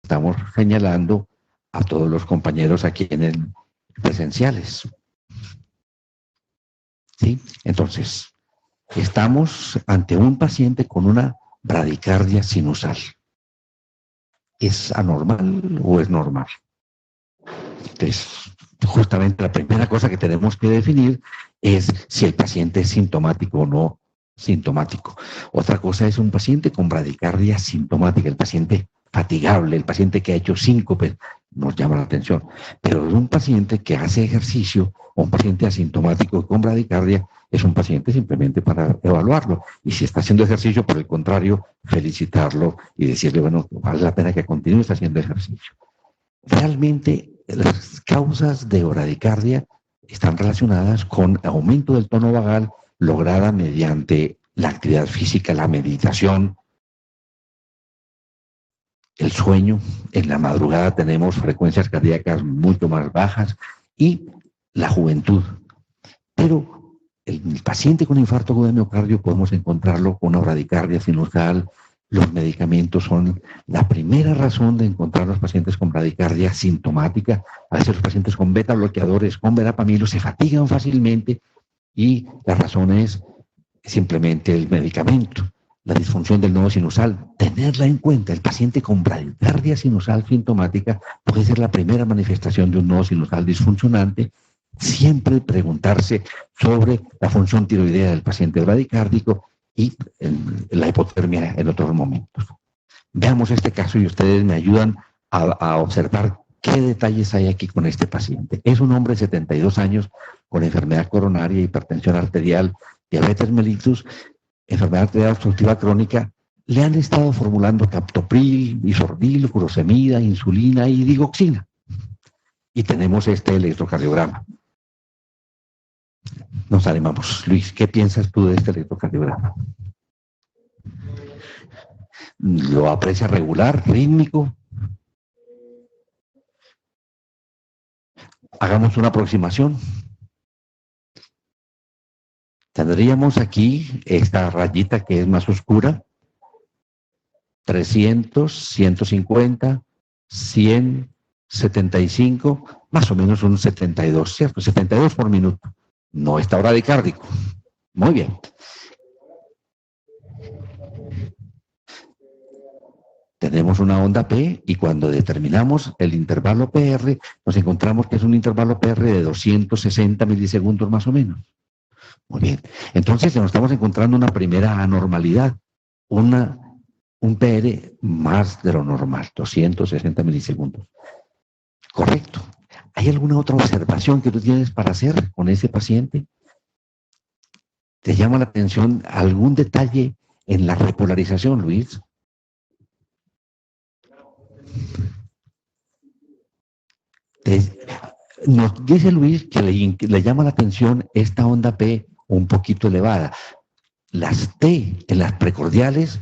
Estamos señalando a todos los compañeros aquí en el presenciales. ¿Sí? Entonces, estamos ante un paciente con una bradicardia sinusal. ¿Es anormal o es normal? Entonces, justamente la primera cosa que tenemos que definir es si el paciente es sintomático o no sintomático. Otra cosa es un paciente con bradicardia sintomática, el paciente fatigable, el paciente que ha hecho síncope, nos llama la atención. Pero es un paciente que hace ejercicio, o un paciente asintomático con bradicardia, es un paciente simplemente para evaluarlo. Y si está haciendo ejercicio, por el contrario, felicitarlo y decirle, bueno, vale la pena que continúe haciendo ejercicio. Realmente, las causas de bradicardia están relacionadas con aumento del tono vagal lograda mediante la actividad física, la meditación, el sueño. En la madrugada tenemos frecuencias cardíacas mucho más bajas y la juventud. Pero el paciente con infarto agudo de miocardio podemos encontrarlo con una bradicardia sinusal. Los medicamentos son la primera razón de encontrar los pacientes con bradicardia sintomática. A veces los pacientes con beta bloqueadores, con verapamilo, se fatigan fácilmente y la razón es simplemente el medicamento. La disfunción del nodo sinusal, tenerla en cuenta. El paciente con bradicardia sinusal sintomática puede ser la primera manifestación de un nodo sinusal disfuncionante. Siempre preguntarse sobre la función tiroidea del paciente bradicárdico y la hipotermia en otros momentos. Veamos este caso y ustedes me ayudan a observar qué detalles hay aquí con este paciente. Es un hombre de 72 años con enfermedad coronaria, hipertensión arterial, diabetes mellitus, enfermedad arterial obstructiva crónica. Le han estado formulando captopril, isordil, furosemida, insulina y digoxina. Y tenemos este electrocardiograma. Nos animamos. Luis, ¿qué piensas tú de este electrocardiograma? ¿Lo aprecia regular, rítmico? Hagamos una aproximación. Tendríamos aquí esta rayita que es más oscura, 300, 150, 100, 75, más o menos un 72, ¿cierto? 72 por minuto. No está bradicárdico. Muy bien. Tenemos una onda P y cuando determinamos el intervalo PR, nos encontramos que es un intervalo PR de 260 milisegundos más o menos. Muy bien. Entonces nos estamos encontrando una primera anormalidad, un PR más de lo normal, 260 milisegundos. Correcto. ¿Hay alguna otra observación que tú tienes para hacer con ese paciente? ¿Te llama la atención algún detalle en la repolarización, Luis? Nos dice Luis que le llama la atención esta onda P un poquito elevada. Las T en las precordiales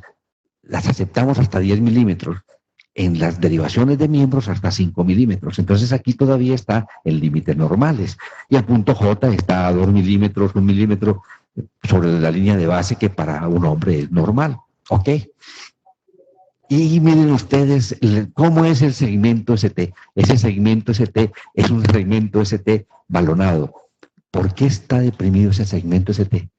las aceptamos hasta 10 milímetros. En las derivaciones de miembros hasta 5 milímetros. Entonces aquí todavía está en límites normales. Y el punto J está a 2 milímetros, 1 milímetro sobre la línea de base que para un hombre es normal. ¿Ok? Y miren ustedes cómo es el segmento ST. Ese segmento ST es un segmento ST balonado. ¿Por qué está deprimido ese segmento ST?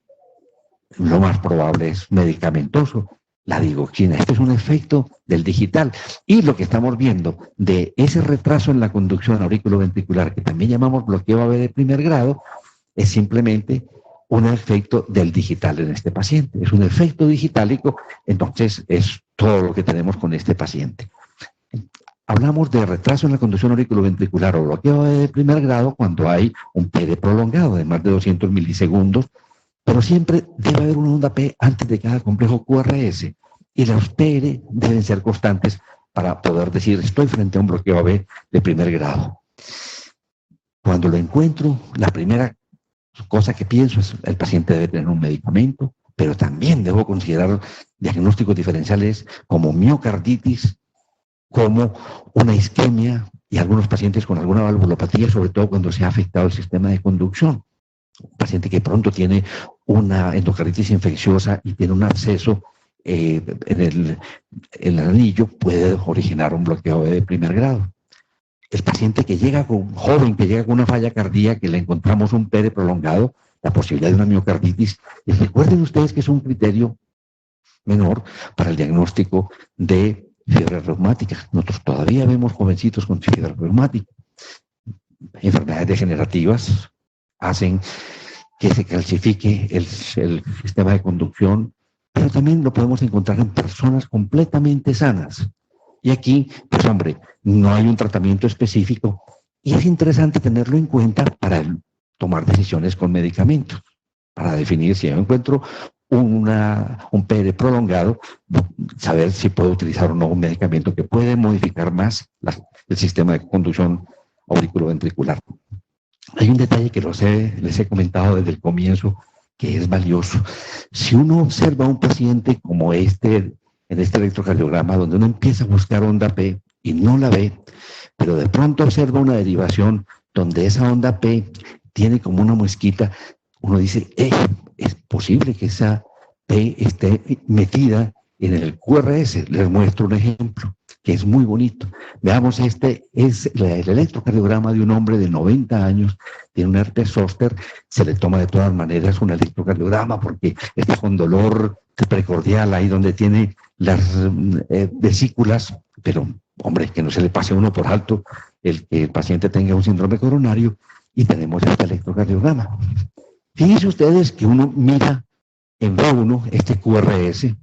Lo más probable es medicamentoso. La digoxina, este es un efecto del digital. Y lo que estamos viendo de ese retraso en la conducción auriculoventricular, que también llamamos bloqueo AV de primer grado, es simplemente un efecto del digital en este paciente. Es un efecto digitálico, entonces es todo lo que tenemos con este paciente. Hablamos de retraso en la conducción auriculoventricular o bloqueo de primer grado cuando hay un PD prolongado de más de 200 milisegundos, pero siempre debe haber una onda P antes de cada complejo QRS y los PR deben ser constantes para poder decir estoy frente a un bloqueo AB de primer grado. Cuando lo encuentro, la primera cosa que pienso es el paciente debe tener un medicamento, pero también debo considerar diagnósticos diferenciales como miocarditis, como una isquemia y algunos pacientes con alguna valvulopatía, sobre todo cuando se ha afectado el sistema de conducción. Un paciente que pronto tiene una endocarditis infecciosa y tiene un absceso en el anillo puede originar un bloqueo de primer grado. El paciente que llega con, joven que llega con una falla cardíaca, que le encontramos un PD prolongado, la posibilidad de una miocarditis, y recuerden ustedes que es un criterio menor para el diagnóstico de fiebre reumática. Nosotros todavía vemos jovencitos con fiebre reumática. Enfermedades degenerativas hacen que se calcifique el sistema de conducción, pero también lo podemos encontrar en personas completamente sanas. Y aquí, pues hombre, no hay un tratamiento específico y es interesante tenerlo en cuenta para tomar decisiones con medicamentos, para definir si yo encuentro un PD prolongado, saber si puedo utilizar o no un medicamento que puede modificar más el sistema de conducción auriculoventricular. Hay un detalle que les he comentado desde el comienzo que es valioso. Si uno observa a un paciente como este, en este electrocardiograma, donde uno empieza a buscar onda P y no la ve, pero de pronto observa una derivación donde esa onda P tiene como una muesquita, uno dice, es posible que esa P esté metida en el QRS. Les muestro un ejemplo que es muy bonito. Veamos, este es el electrocardiograma de un hombre de 90 años, tiene un herpes zóster, se le toma de todas maneras un electrocardiograma porque está con dolor precordial ahí donde tiene las vesículas, pero hombre, que no se le pase a uno por alto el que el paciente tenga un síndrome coronario y tenemos este electrocardiograma. Fíjense ustedes que uno mira en B1 este QRS,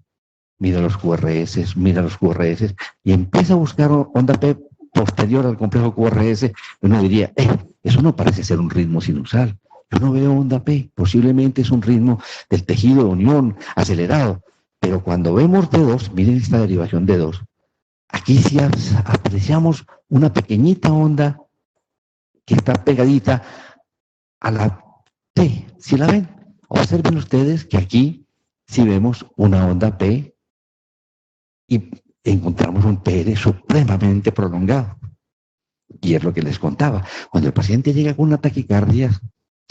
mira los QRS y empieza a buscar onda P posterior al complejo QRS, uno diría, eso no parece ser un ritmo sinusal. Yo no veo onda P, posiblemente es un ritmo del tejido de unión acelerado, pero cuando vemos D2, miren esta derivación D2, aquí sí apreciamos una pequeñita onda que está pegadita a la T, ¿sí la ven? Observen ustedes que aquí sí vemos una onda P y encontramos un PR supremamente prolongado. Y es lo que les contaba. Cuando el paciente llega con una taquicardia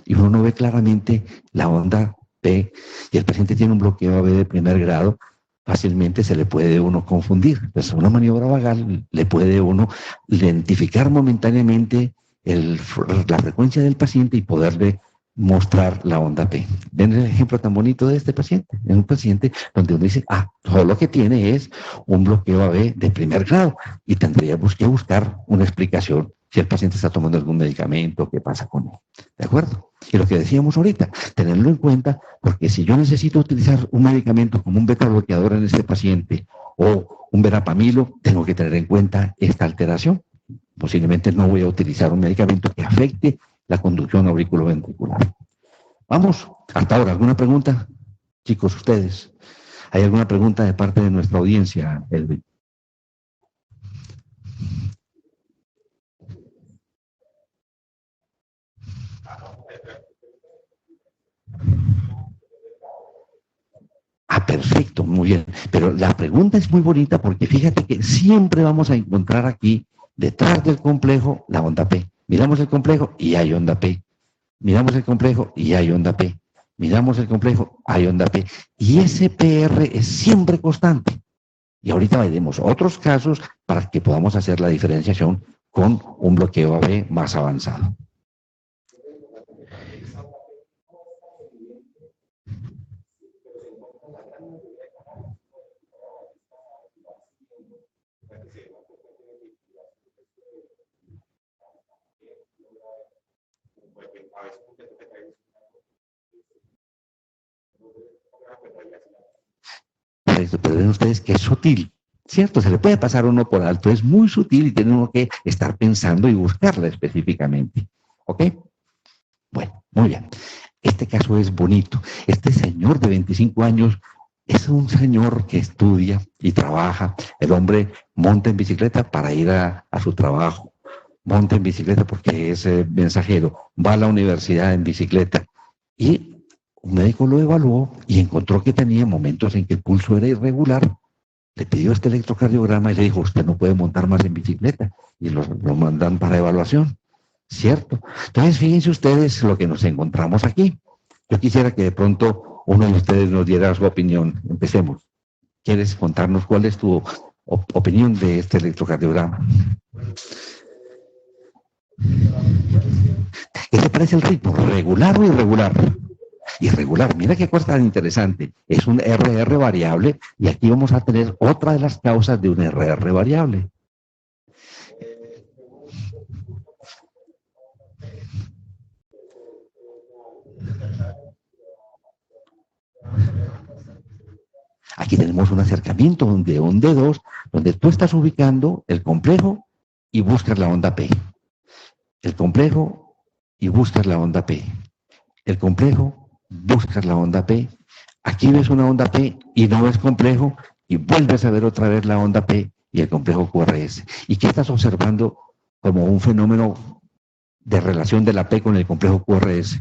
y uno no ve claramente la onda P y el paciente tiene un bloqueo AB de primer grado, fácilmente se le puede uno confundir. Entonces, una maniobra vagal le puede uno identificar momentáneamente la frecuencia del paciente y poderle mostrar la onda P. ¿Ven el ejemplo tan bonito de este paciente? Es un paciente donde uno dice, todo lo que tiene es un bloqueo AB de primer grado y tendríamos que buscar una explicación si el paciente está tomando algún medicamento, qué pasa con él. ¿De acuerdo? Y lo que decíamos ahorita, tenerlo en cuenta, porque si yo necesito utilizar un medicamento como un beta bloqueador en este paciente o un verapamilo, tengo que tener en cuenta esta alteración. Posiblemente no voy a utilizar un medicamento que afecte la conducción auriculoventricular. Vamos, hasta ahora, ¿alguna pregunta? Chicos, ustedes, ¿hay alguna pregunta de parte de nuestra audiencia, Elvin? Perfecto, muy bien. Pero la pregunta es muy bonita porque fíjate que siempre vamos a encontrar aquí, detrás del complejo, la onda P. Miramos el complejo y hay onda P. Miramos el complejo y hay onda P. Miramos el complejo, hay onda P. Y ese PR es siempre constante. Y ahorita veremos otros casos para que podamos hacer la diferenciación con un bloqueo AB más avanzado. pero ven ustedes que es sutil, ¿cierto? Se le puede pasar uno por alto, es muy sutil y tiene uno que estar pensando y buscarla específicamente. ¿Ok? Bueno, muy bien. Este caso es bonito. Este señor de 25 años es un señor que estudia y trabaja. El hombre monta en bicicleta para ir a su trabajo. Monta en bicicleta porque es mensajero. Va a la universidad en bicicleta. Y un médico lo evaluó y encontró que tenía momentos en que el pulso era irregular. Le pidió este electrocardiograma y le dijo, usted no puede montar más en bicicleta. Y lo mandan para evaluación. ¿Cierto? Entonces, fíjense ustedes lo que nos encontramos aquí. Yo quisiera que de pronto uno de ustedes nos diera su opinión. Empecemos. ¿Quieres contarnos cuál es tu opinión de este electrocardiograma? ¿Qué te parece el ritmo? ¿Regular o irregular? Irregular. Mira qué cosa tan interesante. Es un RR variable y aquí vamos a tener otra de las causas de un RR variable. Aquí tenemos un acercamiento de un D2, donde tú estás ubicando el complejo y buscas la onda P. El complejo y buscas la onda P. El complejo, buscas la onda P. Aquí ves una onda P y no ves complejo y vuelves a ver otra vez la onda P y el complejo QRS. ¿Y qué estás observando como un fenómeno de relación de la P con el complejo QRS?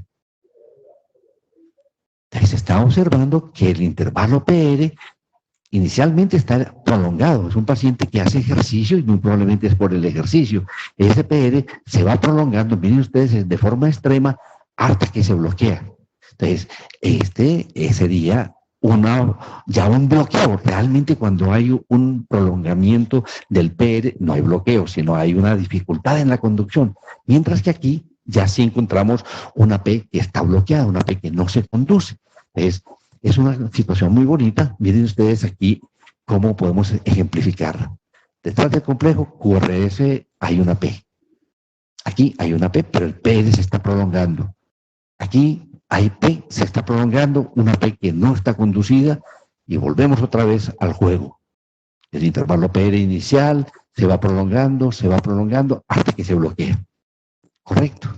Se está observando que el intervalo PR inicialmente está prolongado. Es un paciente que hace ejercicio y muy probablemente es por el ejercicio. Ese PR se va prolongando, miren ustedes, de forma extrema hasta que se bloquea. Entonces, sería ya un bloqueo. Realmente cuando hay un prolongamiento del PR, no hay bloqueo, sino hay una dificultad en la conducción. Mientras que aquí ya sí encontramos una P que está bloqueada, una P que no se conduce. Es una situación muy bonita. Miren ustedes aquí cómo podemos ejemplificar. Detrás del complejo QRS hay una P. Aquí hay una P, pero el PR se está prolongando. Aquí hay P, se está prolongando, una P que no está conducida y volvemos otra vez al juego. El intervalo PR inicial se va prolongando hasta que se bloquea. Correcto.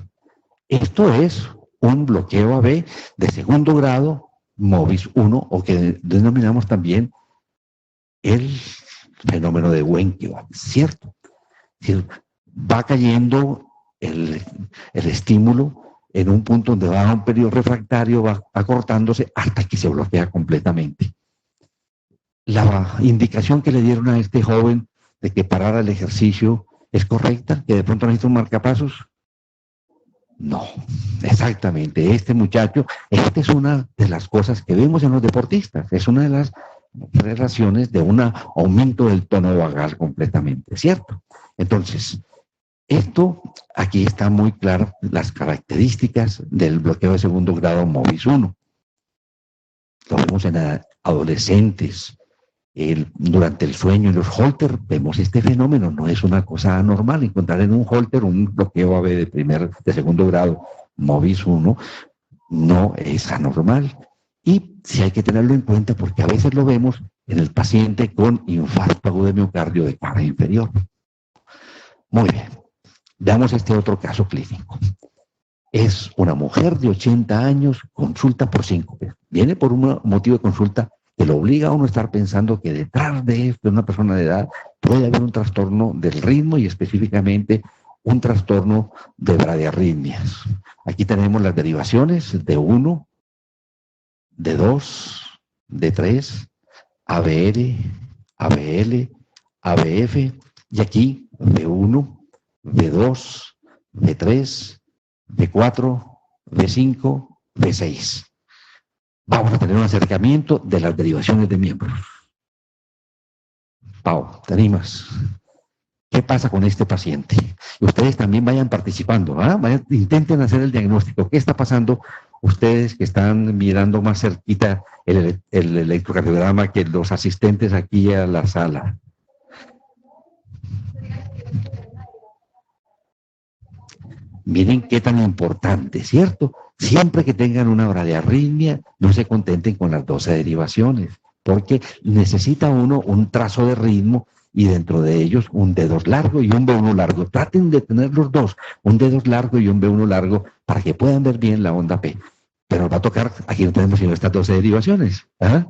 Esto es un bloqueo AB de segundo grado, MOVIS 1, o que denominamos también el fenómeno de Wenckebach, ¿cierto? Es decir, va cayendo el estímulo en un punto donde va a un periodo refractario, va acortándose hasta que se bloquea completamente. La indicación que le dieron a este joven de que parara el ejercicio es correcta, que de pronto necesita un marcapasos. No, exactamente. Este muchacho, esta es una de las cosas que vemos en los deportistas, es una de las relaciones de un aumento del tono vagal completamente, ¿cierto? Entonces, esto, aquí está muy claro las características del bloqueo de segundo grado MOVIS 1. Lo vemos en adolescentes, durante el sueño en los Holter, vemos este fenómeno, no es una cosa anormal encontrar en un Holter un bloqueo AB de segundo grado MOVIS 1, no es anormal. Y sí hay que tenerlo en cuenta porque a veces lo vemos en el paciente con infarto agudo de miocardio de cara inferior. Muy bien. Veamos este otro caso clínico. Es una mujer de 80 años, consulta por síncope. Viene por un motivo de consulta que lo obliga a uno a estar pensando que detrás de esto, de una persona de edad, puede haber un trastorno del ritmo y específicamente un trastorno de bradiarritmias. Aquí tenemos las derivaciones de 1, de 2, de 3, ABR, ABL, ABF, y aquí B1, B2, B3, B4, B5, B6. Vamos a tener un acercamiento de las derivaciones de miembros. Pau, ¿te animas? ¿Qué pasa con este paciente? Y ustedes también vayan participando, ¿eh? Intenten hacer el diagnóstico. ¿Qué está pasando? Ustedes que están mirando más cerquita el electrocardiograma que los asistentes aquí a la sala. Miren qué tan importante, ¿cierto? Siempre que tengan una bradiarritmia, no se contenten con las 12 derivaciones. porque necesita uno un trazo de ritmo y dentro de ellos un D2 largo y un B1 largo. Traten de tener los dos, un D2 largo y un B1 largo, para que puedan ver bien la onda P. Pero va a tocar, aquí no tenemos sino estas 12 derivaciones. ¿Ah?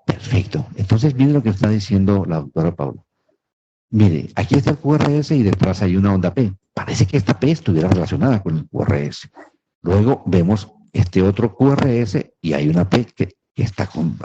Perfecto. Entonces, miren lo que está diciendo la doctora Paula. Mire, aquí está el QRS y detrás hay una onda P. Parece que esta P estuviera relacionada con el QRS. Luego vemos este otro QRS y hay una P que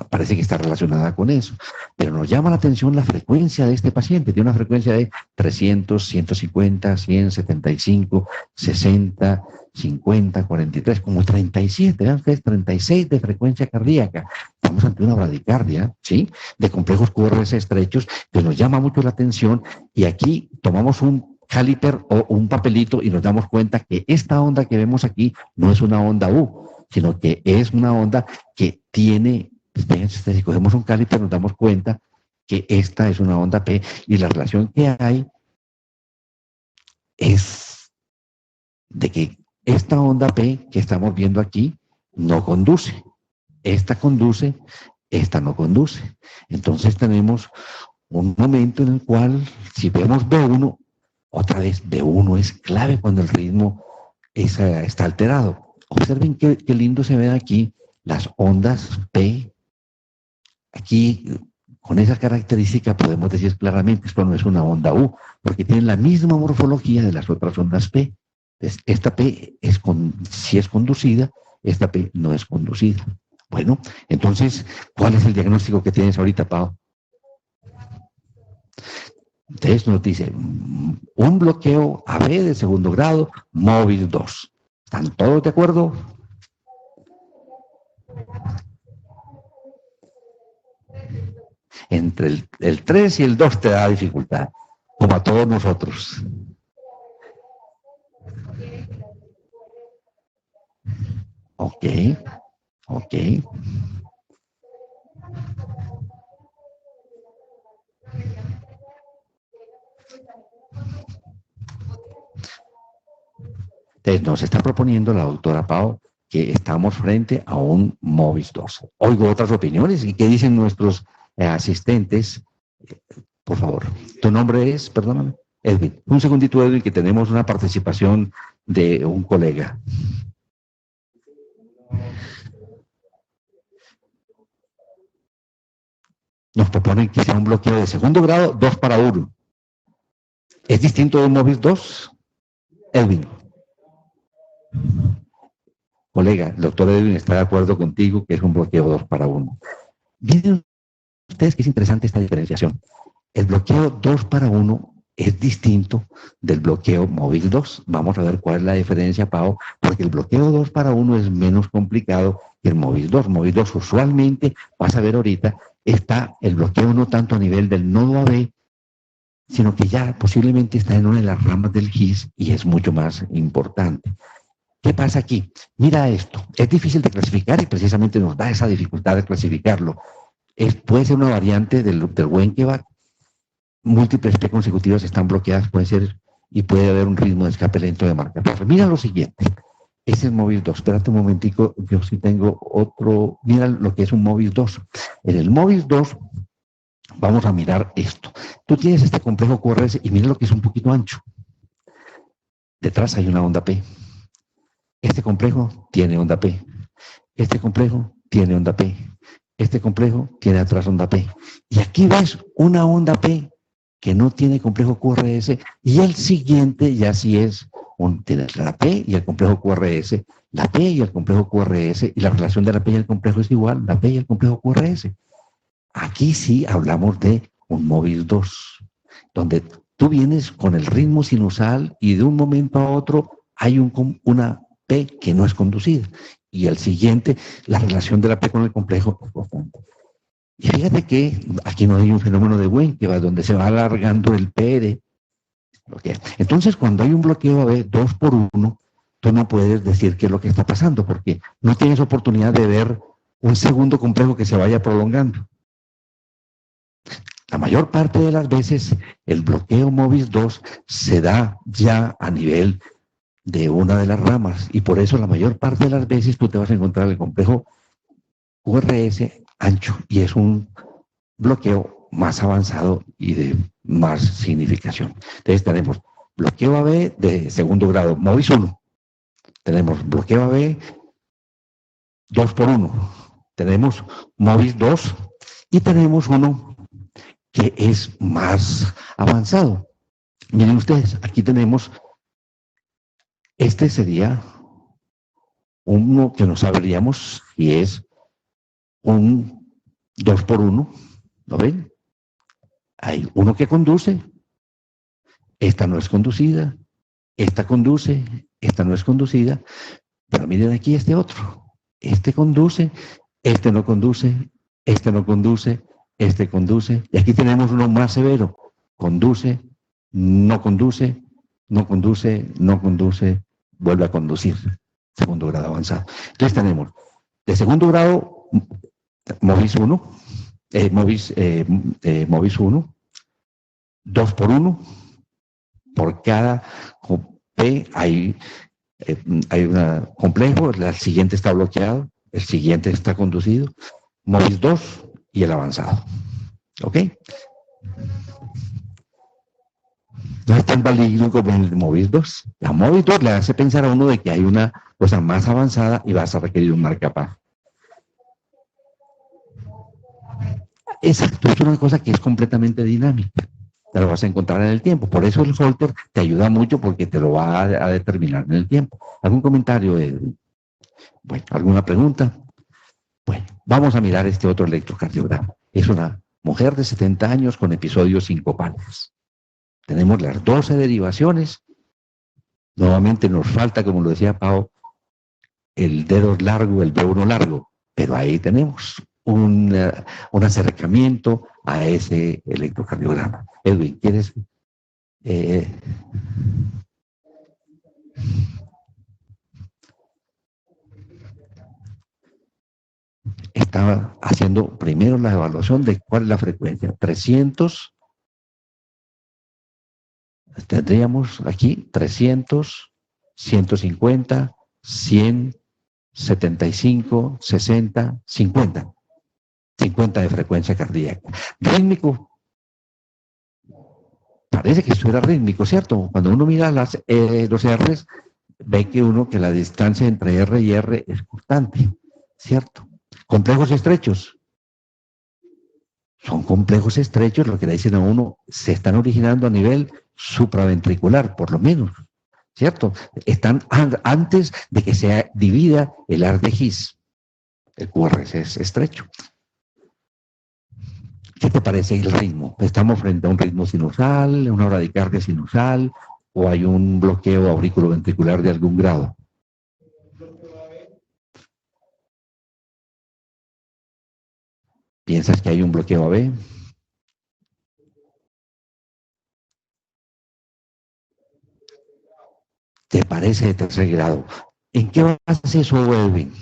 parece que está relacionada con eso. Pero nos llama la atención la frecuencia de este paciente. Tiene una frecuencia de 300, 150, 100, 75, 60, 50, 43, como 37. Vean ustedes, 36 de frecuencia cardíaca. Estamos ante una bradicardia, ¿sí? De complejos QRS estrechos, que nos llama mucho la atención. Y aquí tomamos un caliper o un papelito y nos damos cuenta que esta onda que vemos aquí no es una onda U, sino que es una onda que tiene, si cogemos un caliper nos damos cuenta que esta es una onda P y la relación que hay es de que esta onda P que estamos viendo aquí no conduce. Esta conduce, esta no conduce. Entonces tenemos un momento en el cual, si vemos B1, otra vez B1 es clave cuando el ritmo está alterado. Observen qué lindo se ven aquí las ondas P. Aquí, con esa característica, podemos decir claramente que esto no es una onda U, porque tiene la misma morfología de las otras ondas P. Entonces, esta P si es conducida, esta P no es conducida. Bueno, entonces, ¿cuál es el diagnóstico que tienes ahorita, Pau? Entonces nos dice, un bloqueo AB de segundo grado, móvil 2. ¿Están todos de acuerdo? Entre el 3 y el 2 te da dificultad, como a todos nosotros. Ok, ok. Entonces nos está proponiendo la doctora Pau que estamos frente a un MOVIS 2. Oigo otras opiniones y qué dicen nuestros asistentes. Por favor, tu nombre es, perdóname, Edwin. Un segundito, Edwin, que tenemos una participación de un colega. Nos proponen que sea un bloqueo de segundo grado, 2 para 1. ¿Es distinto de un MOVIS 2? Edwin. Colega, el doctor Edwin está de acuerdo contigo que es un bloqueo 2 para 1. Miren ustedes que es interesante esta diferenciación. El bloqueo 2 para 1 es distinto del bloqueo móvil 2. Vamos a ver cuál es la diferencia, Pau, porque el bloqueo 2 para 1 es menos complicado que el móvil 2. Móvil 2 usualmente, vas a ver ahorita, está el bloqueo no tanto a nivel del nodo AB, sino que ya posiblemente está en una de las ramas del GIS y es mucho más importante. ¿Qué pasa aquí? Mira esto, es difícil de clasificar y precisamente nos da esa dificultad de clasificarlo. Puede ser una variante del Wenckebach, múltiples P consecutivas están bloqueadas, puede ser, y puede haber un ritmo de escape lento de marca. Pero mira lo siguiente, ese es móvil 2, espérate un momentico, yo sí tengo otro, mira lo que es un móvil 2. En el móvil 2 vamos a mirar esto. Tú tienes este complejo QRS y mira lo que es un poquito ancho. Detrás hay una onda P. Este complejo tiene onda P. Este complejo tiene onda P. Este complejo tiene atrás onda P. Y aquí ves una onda P que no tiene complejo QRS y el siguiente ya sí es, tiene la P y el complejo QRS, la P y el complejo QRS y la relación de la P y el complejo es igual, la P y el complejo QRS. Aquí sí hablamos de un móvil 2, donde tú vienes con el ritmo sinusal y de un momento a otro hay una P que no es conducida. Y el siguiente, la relación de la P con el complejo es constante. Y fíjate que aquí no hay un fenómeno de Wenckebach, donde se va alargando el PD. Entonces, cuando hay un bloqueo AB 2 por 1, tú no puedes decir qué es lo que está pasando, porque no tienes oportunidad de ver un segundo complejo que se vaya prolongando. La mayor parte de las veces el bloqueo MOVIS 2 se da ya a nivel de una de las ramas y por eso la mayor parte de las veces tú te vas a encontrar el complejo QRS ancho y es un bloqueo más avanzado y de más significación. Entonces tenemos bloqueo AB de segundo grado, MOVIS 1. Tenemos bloqueo AB 2 por 1. Tenemos MOVIS 2 y tenemos uno que es más avanzado. Miren ustedes, aquí tenemos, este sería uno que no sabríamos si es un 2 por 1, ¿lo ven? Hay uno que conduce, esta no es conducida, esta conduce, esta no es conducida, pero miren aquí este otro, este conduce, este no conduce, este no conduce, este conduce, y aquí tenemos uno más severo, conduce, no conduce, no conduce, no conduce, vuelve a conducir, segundo grado avanzado. Entonces tenemos de segundo grado, MOVIS 1, MOVIS 1, 2 por 1, por cada P hay un complejo, el siguiente está bloqueado, el siguiente está conducido, MOVIS 2 y el avanzado. ¿Ok? No es tan maligno como el MOVIS 2. La MOVIS 2 le hace pensar a uno de que hay una cosa más avanzada y vas a requerir un marcapaz. Exacto, es una cosa que es completamente dinámica. Te lo vas a encontrar en el tiempo. Por eso el Holter te ayuda mucho porque te lo va a determinar en el tiempo. ¿Algún comentario? Bueno, ¿alguna pregunta? Bueno, vamos a mirar este otro electrocardiograma. Es una mujer de 70 años con episodios sincopales. Tenemos las 12 derivaciones. Nuevamente nos falta, como lo decía Pau, el dedo largo, el B1 largo, pero ahí tenemos un acercamiento a ese electrocardiograma. Edwin, ¿quieres? Estaba haciendo primero la evaluación de cuál es la frecuencia. 300, tendríamos aquí 300, 150, 100, 75, 60, 50. 50 de frecuencia cardíaca. Rítmico, parece que esto era rítmico, ¿cierto? Cuando uno mira los R's, ve que la distancia entre R y R es constante, ¿cierto? Complejos estrechos. Son complejos estrechos, lo que le dicen a uno, se están originando a nivel supraventricular, por lo menos, ¿cierto? Están antes de que se divida el haz de His. El QRS es estrecho. ¿Qué te parece el ritmo? ¿Estamos frente a un ritmo sinusal, una bradicardia sinusal, o hay un bloqueo auriculoventricular de algún grado? ¿Piensas que hay un bloqueo AB? ¿Te parece de tercer grado? ¿En qué base eso, Edwin?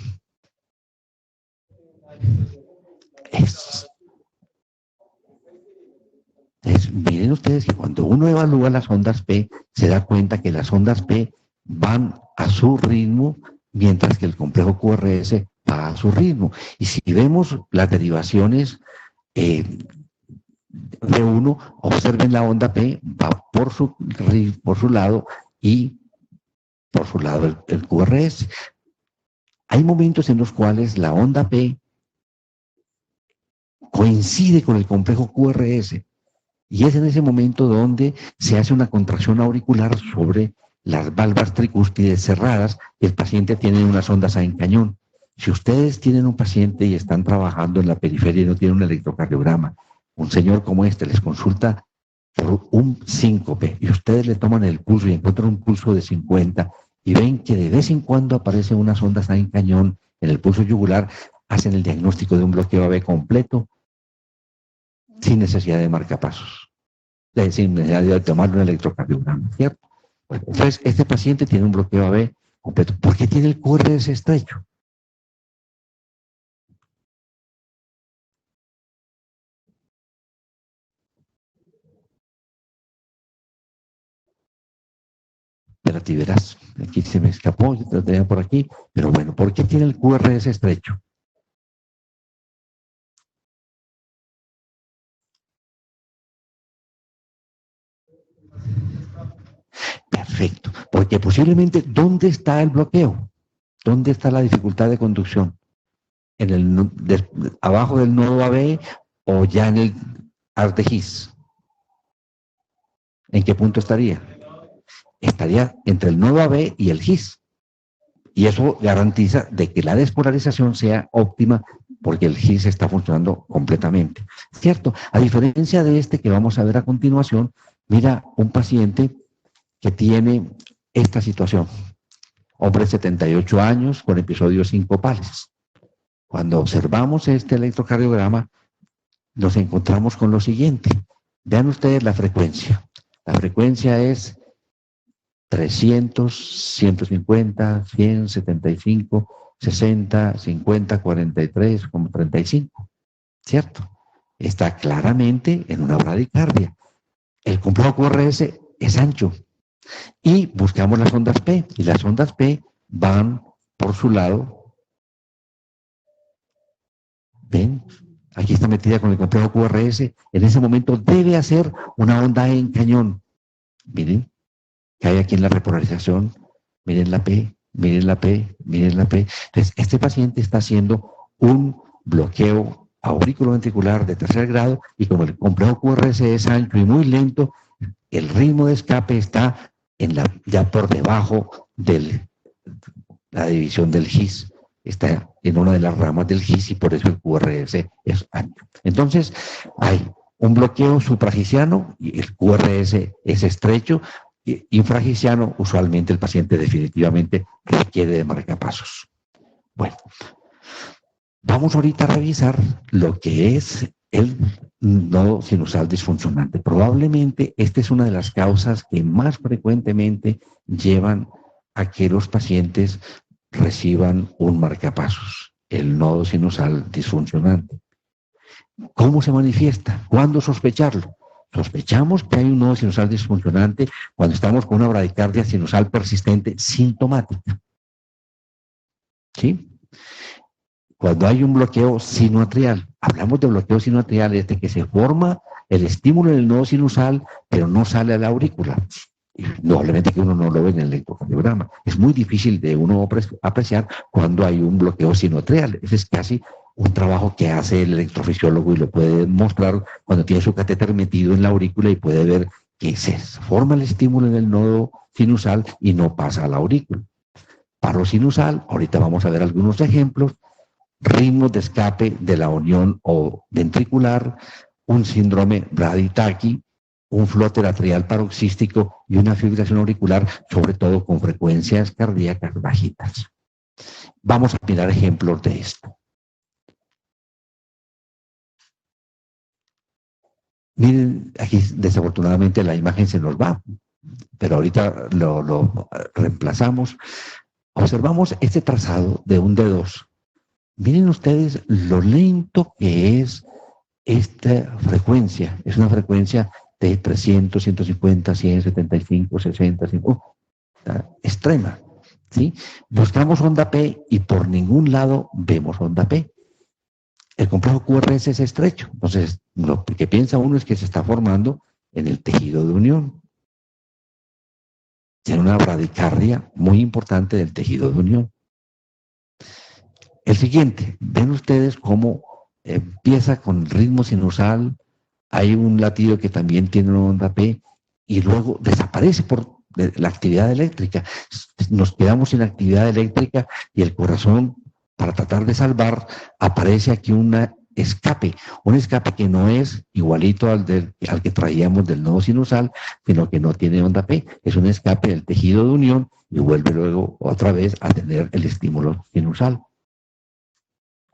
Miren ustedes que cuando uno evalúa las ondas P, se da cuenta que las ondas P van a su ritmo, mientras que el complejo QRS va a su ritmo. Y si vemos las derivaciones de uno, observen la onda P, va por su lado y por su lado el QRS. Hay momentos en los cuales la onda P coincide con el complejo QRS. Y es en ese momento donde se hace una contracción auricular sobre las valvas tricúspides cerradas y el paciente tiene unas ondas en cañón. Si ustedes tienen un paciente y están trabajando en la periferia y no tienen un electrocardiograma, un señor como este les consulta por un síncope y ustedes le toman el pulso y encuentran un pulso de 50 y ven que de vez en cuando aparecen unas ondas en cañón en el pulso yugular, hacen el diagnóstico de un bloqueo AB completo sin necesidad de marcapasos, sin necesidad de tomar un electrocardiograma, ¿cierto? Bueno, entonces, este paciente tiene un bloqueo AB completo. ¿Por qué tiene el QRS estrecho? Espérate, verás. Aquí se me escapó, yo te lo tenía por aquí. Pero bueno, ¿por qué tiene el QRS estrecho? Perfecto. Porque posiblemente, ¿dónde está el bloqueo? ¿Dónde está la dificultad de conducción? ¿En abajo del nodo AB o ya en el haz de GIS? ¿En qué punto estaría? Estaría entre el nodo AB y el GIS. Y eso garantiza de que la despolarización sea óptima porque el GIS está funcionando completamente. ¿Cierto? A diferencia de este que vamos a ver a continuación, mira un paciente que tiene esta situación. Hombre de 78 años con episodios sincopales. Cuando observamos este electrocardiograma, nos encontramos con lo siguiente. Vean ustedes la frecuencia. La frecuencia es 300, 150, 100, 75, 60, 50, 43, como 35. ¿Cierto? Está claramente en una bradicardia. El complejo QRS es ancho. Y buscamos las ondas P. Y las ondas P van por su lado. ¿Ven? Aquí está metida con el complejo QRS. En ese momento debe hacer una onda en cañón. Miren, que hay aquí en la repolarización. Miren la P, miren la P, miren la P. Entonces, este paciente está haciendo un bloqueo auriculoventricular de tercer grado y como el complejo QRS es ancho y muy lento, el ritmo de escape está ya por debajo de la división del GIS. Está en una de las ramas del GIS y por eso el QRS es ancho. Entonces, hay un bloqueo supragisiano y el QRS es estrecho. Infragisiano, usualmente el paciente definitivamente requiere de marcapasos. Bueno, vamos ahorita a revisar lo que es el nodo sinusal disfuncionante. Probablemente esta es una de las causas que más frecuentemente llevan a que los pacientes reciban un marcapasos, el nodo sinusal disfuncionante. ¿Cómo se manifiesta? ¿Cuándo sospecharlo? Sospechamos que hay un nodo sinusal disfuncionante cuando estamos con una bradicardia sinusal persistente sintomática. ¿Sí? Cuando hay un bloqueo sinoatrial. Hablamos de bloqueo sinoatrial desde que se forma el estímulo en el nodo sinusal, pero no sale a la aurícula. Y probablemente que uno no lo ve en el electrocardiograma. Es muy difícil de uno apreciar cuando hay un bloqueo sinoatrial. Ese es casi un trabajo que hace el electrofisiólogo y lo puede mostrar cuando tiene su catéter metido en la aurícula y puede ver que se forma el estímulo en el nodo sinusal y no pasa a la aurícula. Paro sinusal, ahorita vamos a ver algunos ejemplos, ritmos de escape de la unión o ventricular, un síndrome braditaqui, un flóter atrial paroxístico y una fibrilación auricular, sobre todo con frecuencias cardíacas bajitas. Vamos a mirar ejemplos de esto. Miren, aquí desafortunadamente la imagen se nos va, pero ahorita lo reemplazamos. Observamos este trazado de un D2. Miren ustedes lo lento que es esta frecuencia. Es una frecuencia de 300, 150, 100, 75, 60, 50, extrema. ¿Sí? Buscamos onda P y por ningún lado vemos onda P. El complejo QRS es estrecho. Entonces, lo que piensa uno es que se está formando en el tejido de unión. Tiene una bradicardia muy importante del tejido de unión. El siguiente, ven ustedes cómo empieza con ritmo sinusal, hay un latido que también tiene una onda P y luego desaparece por la actividad eléctrica. Nos quedamos sin actividad eléctrica y el corazón, para tratar de salvar, aparece aquí un escape que no es igualito al que traíamos del nodo sinusal, sino que no tiene onda P, es un escape del tejido de unión y vuelve luego otra vez a tener el estímulo sinusal.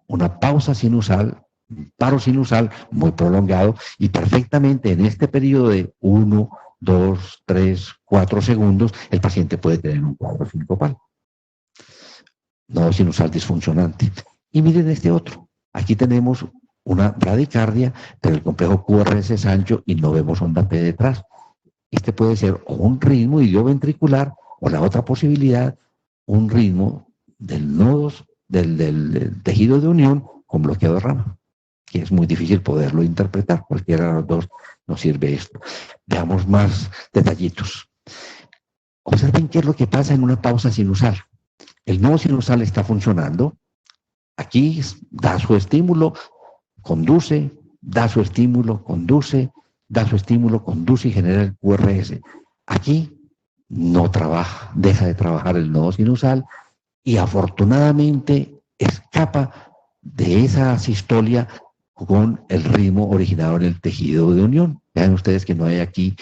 Una pausa sinusal, un paro sinusal muy prolongado y perfectamente en este periodo de 1, 2, 3, 4 segundos, el paciente puede tener un cuadro sincopal. Nodo sinusal disfuncionante. Y miren este otro. Aquí tenemos una bradicardia, pero el complejo QRS es ancho y no vemos onda P detrás. Este puede ser o un ritmo idioventricular O la otra posibilidad, un ritmo del tejido de unión con bloqueo de rama, que es muy difícil poderlo interpretar. Cualquiera de los dos nos sirve esto. Veamos más detallitos. Observen qué es lo que pasa en una pausa sinusal. El nodo sinusal está funcionando. Aquí da su estímulo, conduce, da su estímulo, conduce, da su estímulo, conduce y genera el QRS. Aquí no trabaja, deja de trabajar el nodo sinusal y afortunadamente escapa de esa sistolia con el ritmo originado en el tejido de unión. Vean ustedes que no hay aquí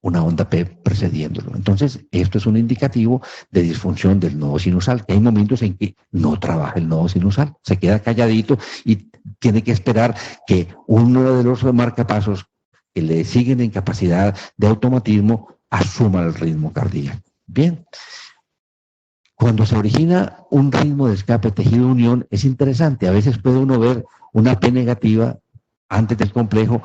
una onda P precediéndolo. Entonces, esto es un indicativo de disfunción del nodo sinusal, que hay momentos en que no trabaja el nodo sinusal, se queda calladito y tiene que esperar que uno de los marcapasos que le siguen en capacidad de automatismo asuma el ritmo cardíaco. Bien. Cuando se origina un ritmo de escape tejido de unión, es interesante. A veces puede uno ver una P negativa antes del complejo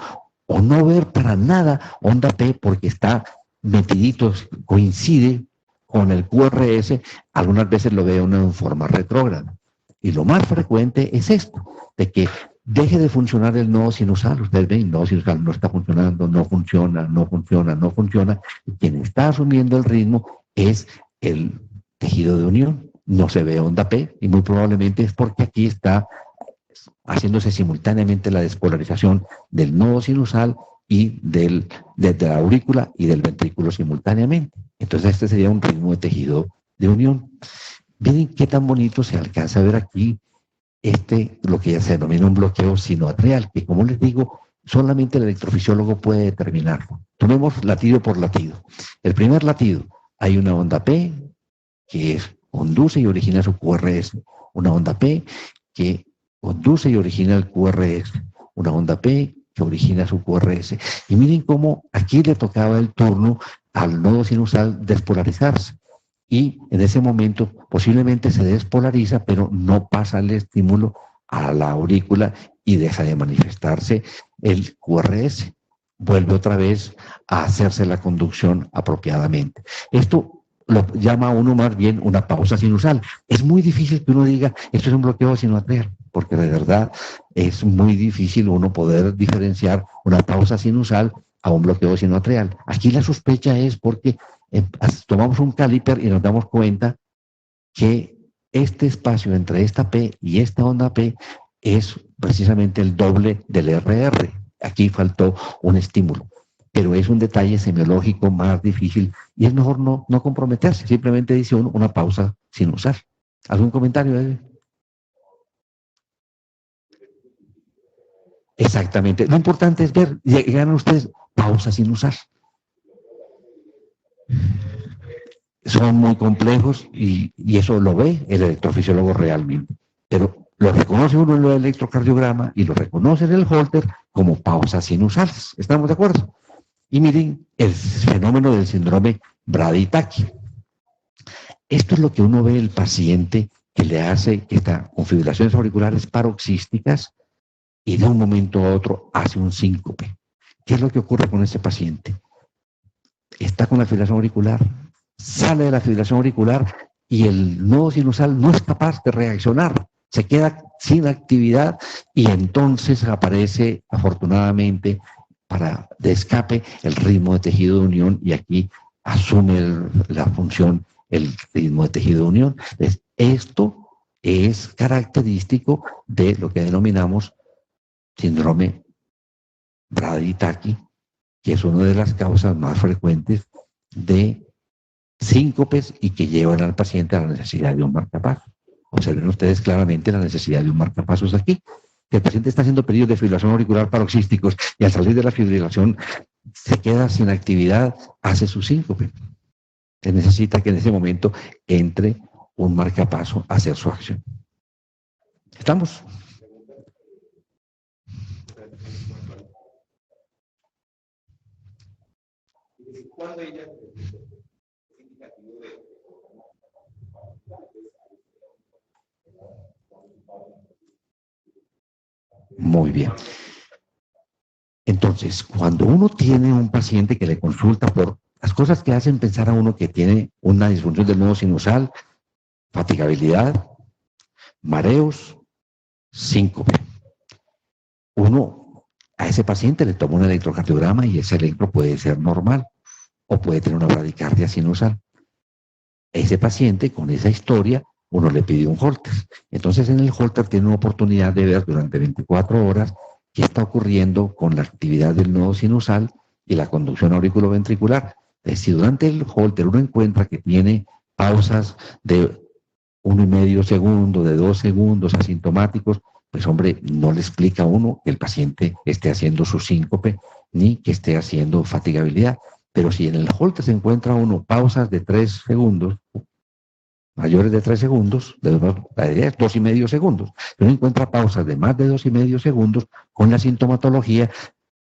o no ver para nada onda P porque está metidito, coincide con el QRS. Algunas veces lo ve uno en forma retrógrada. Y lo más frecuente es esto, de que deje de funcionar el nodo sinusal. Ustedes ven, el nodo sinusal no está funcionando, no funciona, no funciona, no funciona. Y quien está asumiendo el ritmo es el tejido de unión. No se ve onda P y muy probablemente es porque aquí está haciéndose simultáneamente la despolarización del nodo sinusal y de la aurícula y del ventrículo simultáneamente. Entonces este sería un ritmo de tejido de unión. Miren qué tan bonito se alcanza a ver aquí lo que se denomina un bloqueo sinoatrial, que como les digo, solamente el electrofisiólogo puede determinarlo. Tomemos latido por latido. El primer latido, hay una onda P que conduce y origina su QRS, una onda P que conduce y origina el QRS, una onda P que origina su QRS. Y miren cómo aquí le tocaba el turno al nodo sinusal despolarizarse. Y en ese momento posiblemente se despolariza, pero no pasa el estímulo a la aurícula y deja de manifestarse el QRS. Vuelve otra vez a hacerse la conducción apropiadamente. Esto lo llama uno más bien una pausa sinusal. Es muy difícil que uno diga, esto es un bloqueo sinoatrial, porque de verdad es muy difícil uno poder diferenciar una pausa sinusal a un bloqueo sinoatrial. Aquí la sospecha es porque tomamos un caliper y nos damos cuenta que este espacio entre esta P y esta onda P es precisamente el doble del RR. Aquí faltó un estímulo, pero es un detalle semiológico más difícil y es mejor no comprometerse, simplemente dice uno una pausa sinusal. ¿Algún comentario, Eve? Exactamente. Lo importante es ver, llegan ustedes pausa sinusal. Son muy complejos y eso lo ve el electrofisiólogo realmente. Pero lo reconoce uno en el electrocardiograma y lo reconoce en el Holter como pausas sinusales. ¿Estamos de acuerdo? Y miren el fenómeno del síndrome Brady-Taki. Esto es lo que uno ve el paciente que le hace estas configuraciones auriculares paroxísticas y de un momento a otro hace un síncope. ¿Qué es lo que ocurre con ese paciente? Está con la fibrilación auricular, sale de la fibrilación auricular y el nodo sinusal no es capaz de reaccionar, se queda sin actividad y entonces aparece afortunadamente de escape el ritmo de tejido de unión y aquí asume la función el ritmo de tejido de unión. Entonces, esto es característico de lo que denominamos síndrome Brady-Taki, que es una de las causas más frecuentes de síncopes y que llevan al paciente a la necesidad de un marcapasos. Observen ustedes claramente la necesidad de un marcapasos aquí. El paciente está haciendo periodos de fibrilación auricular paroxísticos y al salir de la fibrilación se queda sin actividad, hace su síncope. Se necesita que en ese momento entre un marcapaso a hacer su acción. ¿Estamos? ¿Cuándo ella Muy bien. Entonces, cuando uno tiene un paciente que le consulta por Las cosas que hacen pensar a uno que tiene una disfunción del nodo sinusal: fatigabilidad, mareos, síncope. Uno a ese paciente le toma un electrocardiograma y ese electro puede ser normal o puede tener una bradicardia sinusal. Ese paciente con esa historia, uno le pide un Holter. Entonces en el Holter tiene una oportunidad de ver durante 24 horas qué está ocurriendo con la actividad del nodo sinusal y la conducción auriculoventricular. Si durante el Holter uno encuentra que tiene pausas de 1,5 segundo, de 2 segundos asintomáticos, pues hombre, no le explica a uno que el paciente esté haciendo su síncope ni que esté haciendo fatigabilidad. Pero si en el Holter se encuentra uno pausas de 3 segundos, mayores de 3 segundos, la idea es 2,5 segundos. Si uno encuentra pausas de más de 2,5 segundos con la sintomatología,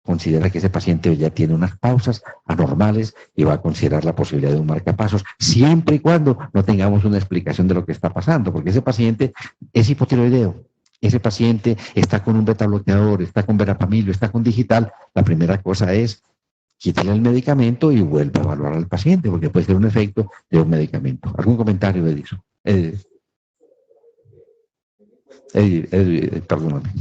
considera que ese paciente ya tiene unas pausas anormales y va a considerar la posibilidad de un marcapasos, siempre y cuando no tengamos una explicación de lo que está pasando, porque ese paciente es hipotiroideo, ese paciente está con un beta bloqueador, está con verapamil, está con digital. La primera cosa es quítale el medicamento y vuelve a evaluar al paciente, porque puede ser un efecto de un medicamento. ¿Algún comentario, Edison? Perdóname.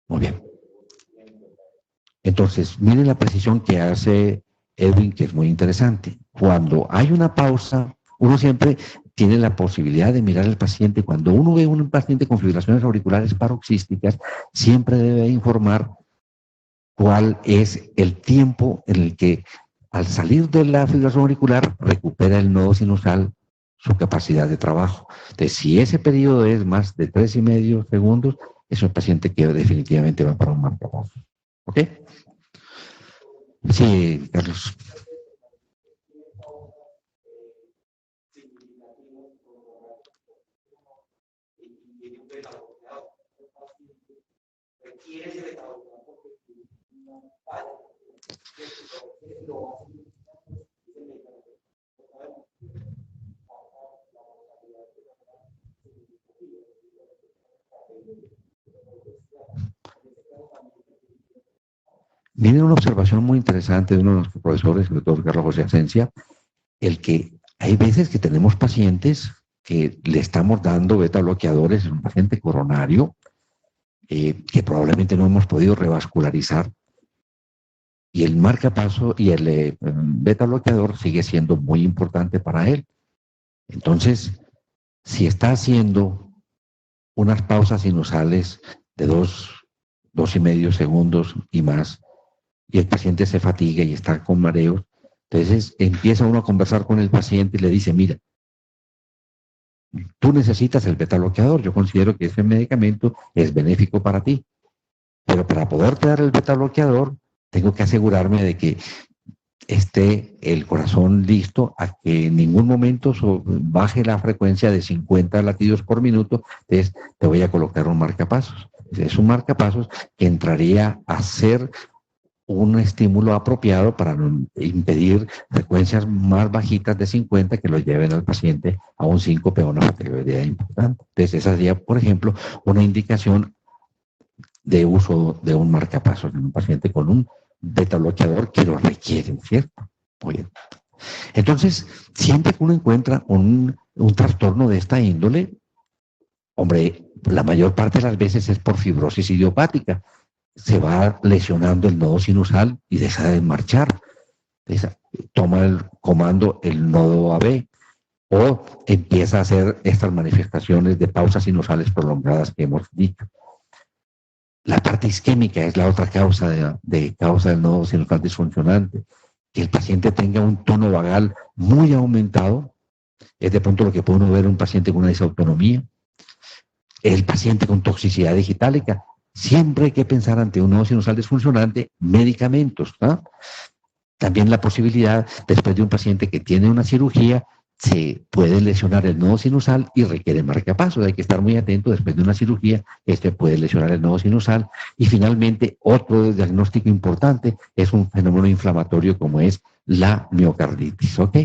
Muy bien. Entonces, miren la precisión que hace Edwin, que es muy interesante. Cuando hay una pausa, uno siempre tiene la posibilidad de mirar al paciente. Cuando uno ve a un paciente con fibrilaciones auriculares paroxísticas, siempre debe informar cuál es el tiempo en el que, al salir de la fibrilación auricular, recupera el nodo sinusal su capacidad de trabajo. Entonces, si ese periodo es más de 3,5 segundos, es un paciente que definitivamente va para un marcapasos. ¿Ok? Sí, Carlos. Viene una observación muy interesante de uno de nuestros profesores, el doctor Carlos José Asencia, el que hay veces que tenemos pacientes que le estamos dando beta bloqueadores en un paciente coronario que probablemente no hemos podido revascularizar, y el marcapaso y el beta bloqueador sigue siendo muy importante para él. Entonces, si está haciendo unas pausas sinusales de 2,5 segundos y más, y el paciente se fatiga y está con mareos, entonces empieza uno a conversar con el paciente y le dice: mira, tú necesitas el beta bloqueador, yo considero que ese medicamento es benéfico para ti, pero para poderte dar el beta bloqueador, tengo que asegurarme de que esté el corazón listo a que en ningún momento baje la frecuencia de 50 latidos por minuto. Entonces te voy a colocar un marcapasos. Es un marcapasos que entraría a ser un estímulo apropiado para impedir frecuencias más bajitas de 50 que lo lleven al paciente a un síncope o una fatigabilidad importante. Entonces esa sería, por ejemplo, una indicación de uso de un marcapasos en un paciente con un beta bloqueador que lo requieren, ¿cierto? Muy bien. Entonces, siempre que uno encuentra un trastorno de esta índole, hombre, la mayor parte de las veces es por fibrosis idiopática. Se va lesionando el nodo sinusal y deja de marchar. Entonces, toma el comando el nodo AB o empieza a hacer estas manifestaciones de pausas sinusales prolongadas que hemos dicho. La parte isquémica es la otra causa de causa del nodo sinusal disfuncionante. Que el paciente tenga un tono vagal muy aumentado es de pronto lo que puede uno ver en un paciente con una disautonomía. El paciente con toxicidad digitálica. Siempre hay que pensar, ante un nodo sinusal disfuncionante, medicamentos, ¿no? También la posibilidad, después de un paciente que tiene una cirugía, se puede lesionar el nodo sinusal y requiere marcapasos. Hay que estar muy atento. Después de una cirugía, puede lesionar el nodo sinusal. Y finalmente, otro diagnóstico importante es un fenómeno inflamatorio como es la miocarditis. ¿Ok?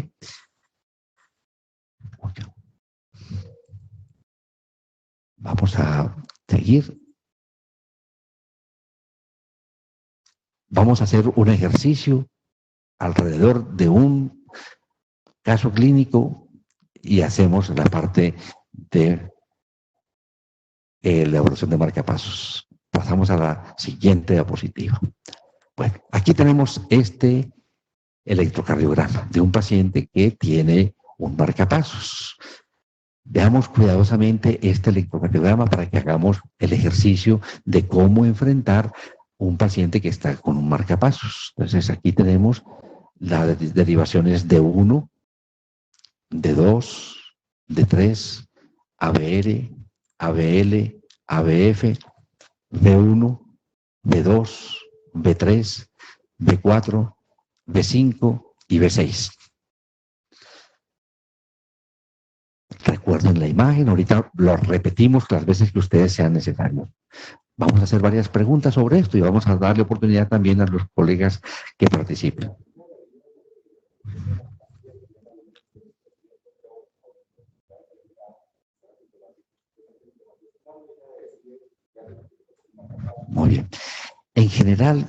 Vamos a seguir. Vamos a hacer un ejercicio alrededor de un caso clínico y hacemos la parte de la evaluación de marcapasos. Pasamos a la siguiente diapositiva. Bueno, aquí tenemos este electrocardiograma de un paciente que tiene un marcapasos. Veamos cuidadosamente este electrocardiograma para que hagamos el ejercicio de cómo enfrentar un paciente que está con un marcapasos. Entonces aquí tenemos las derivaciones de 1, de 2, de 3, ABL, ABL, ABF, B1, B2, B3, B4, B5 y B6. Recuerden la imagen, ahorita lo repetimos las veces que ustedes sean necesarios. Vamos a hacer varias preguntas sobre esto y vamos a darle oportunidad también a los colegas que participen. Muy bien. En general,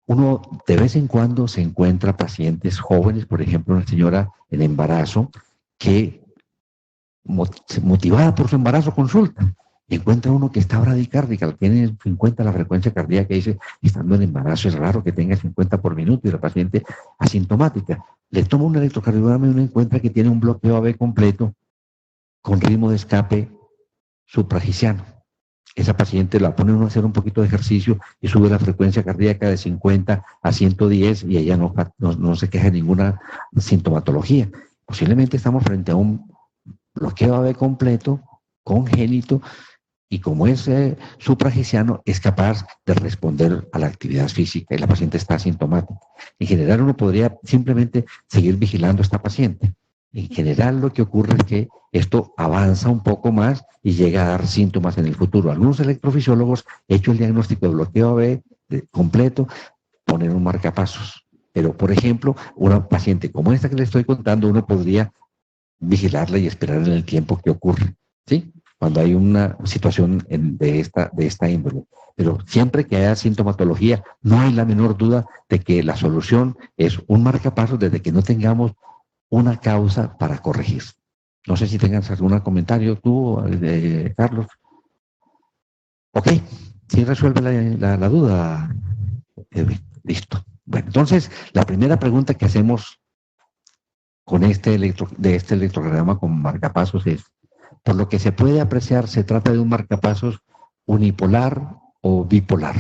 uno de vez en cuando se encuentra pacientes jóvenes, por ejemplo, una señora en embarazo que motivada por su embarazo consulta y encuentra uno que está bradicárdica, tiene 50 la frecuencia cardíaca, dice, estando en embarazo es raro que tenga 50 por minuto y la paciente asintomática. Le toma un electrocardiograma y uno encuentra que tiene un bloqueo AB completo con ritmo de escape supragiciano. Esa paciente la pone uno a hacer un poquito de ejercicio y sube la frecuencia cardíaca de 50 a 110 y ella no se queja de ninguna sintomatología. Posiblemente estamos frente a un bloqueo AB completo, congénito, y como es supragiciano, es capaz de responder a la actividad física y la paciente está asintomática. En general, uno podría simplemente seguir vigilando a esta paciente. En general, lo que ocurre es que esto avanza un poco más y llega a dar síntomas en el futuro. Algunos electrofisiólogos, hecho el diagnóstico de bloqueo AB completo, ponen un marcapasos. Pero, por ejemplo, una paciente como esta que le estoy contando, uno podría vigilarla y esperar en el tiempo que ocurre, ¿sí? Cuando hay una situación de esta índole. Pero siempre que haya sintomatología, no hay la menor duda de que la solución es un marcapasos desde que no tengamos una causa para corregir. No sé si tengas algún comentario tú, Carlos. Ok, sí resuelve la duda, Edwin. Listo. Bueno, entonces, la primera pregunta que hacemos con este electrocardiograma con marcapasos es, por lo que se puede apreciar, ¿se trata de un marcapasos unipolar o bipolar?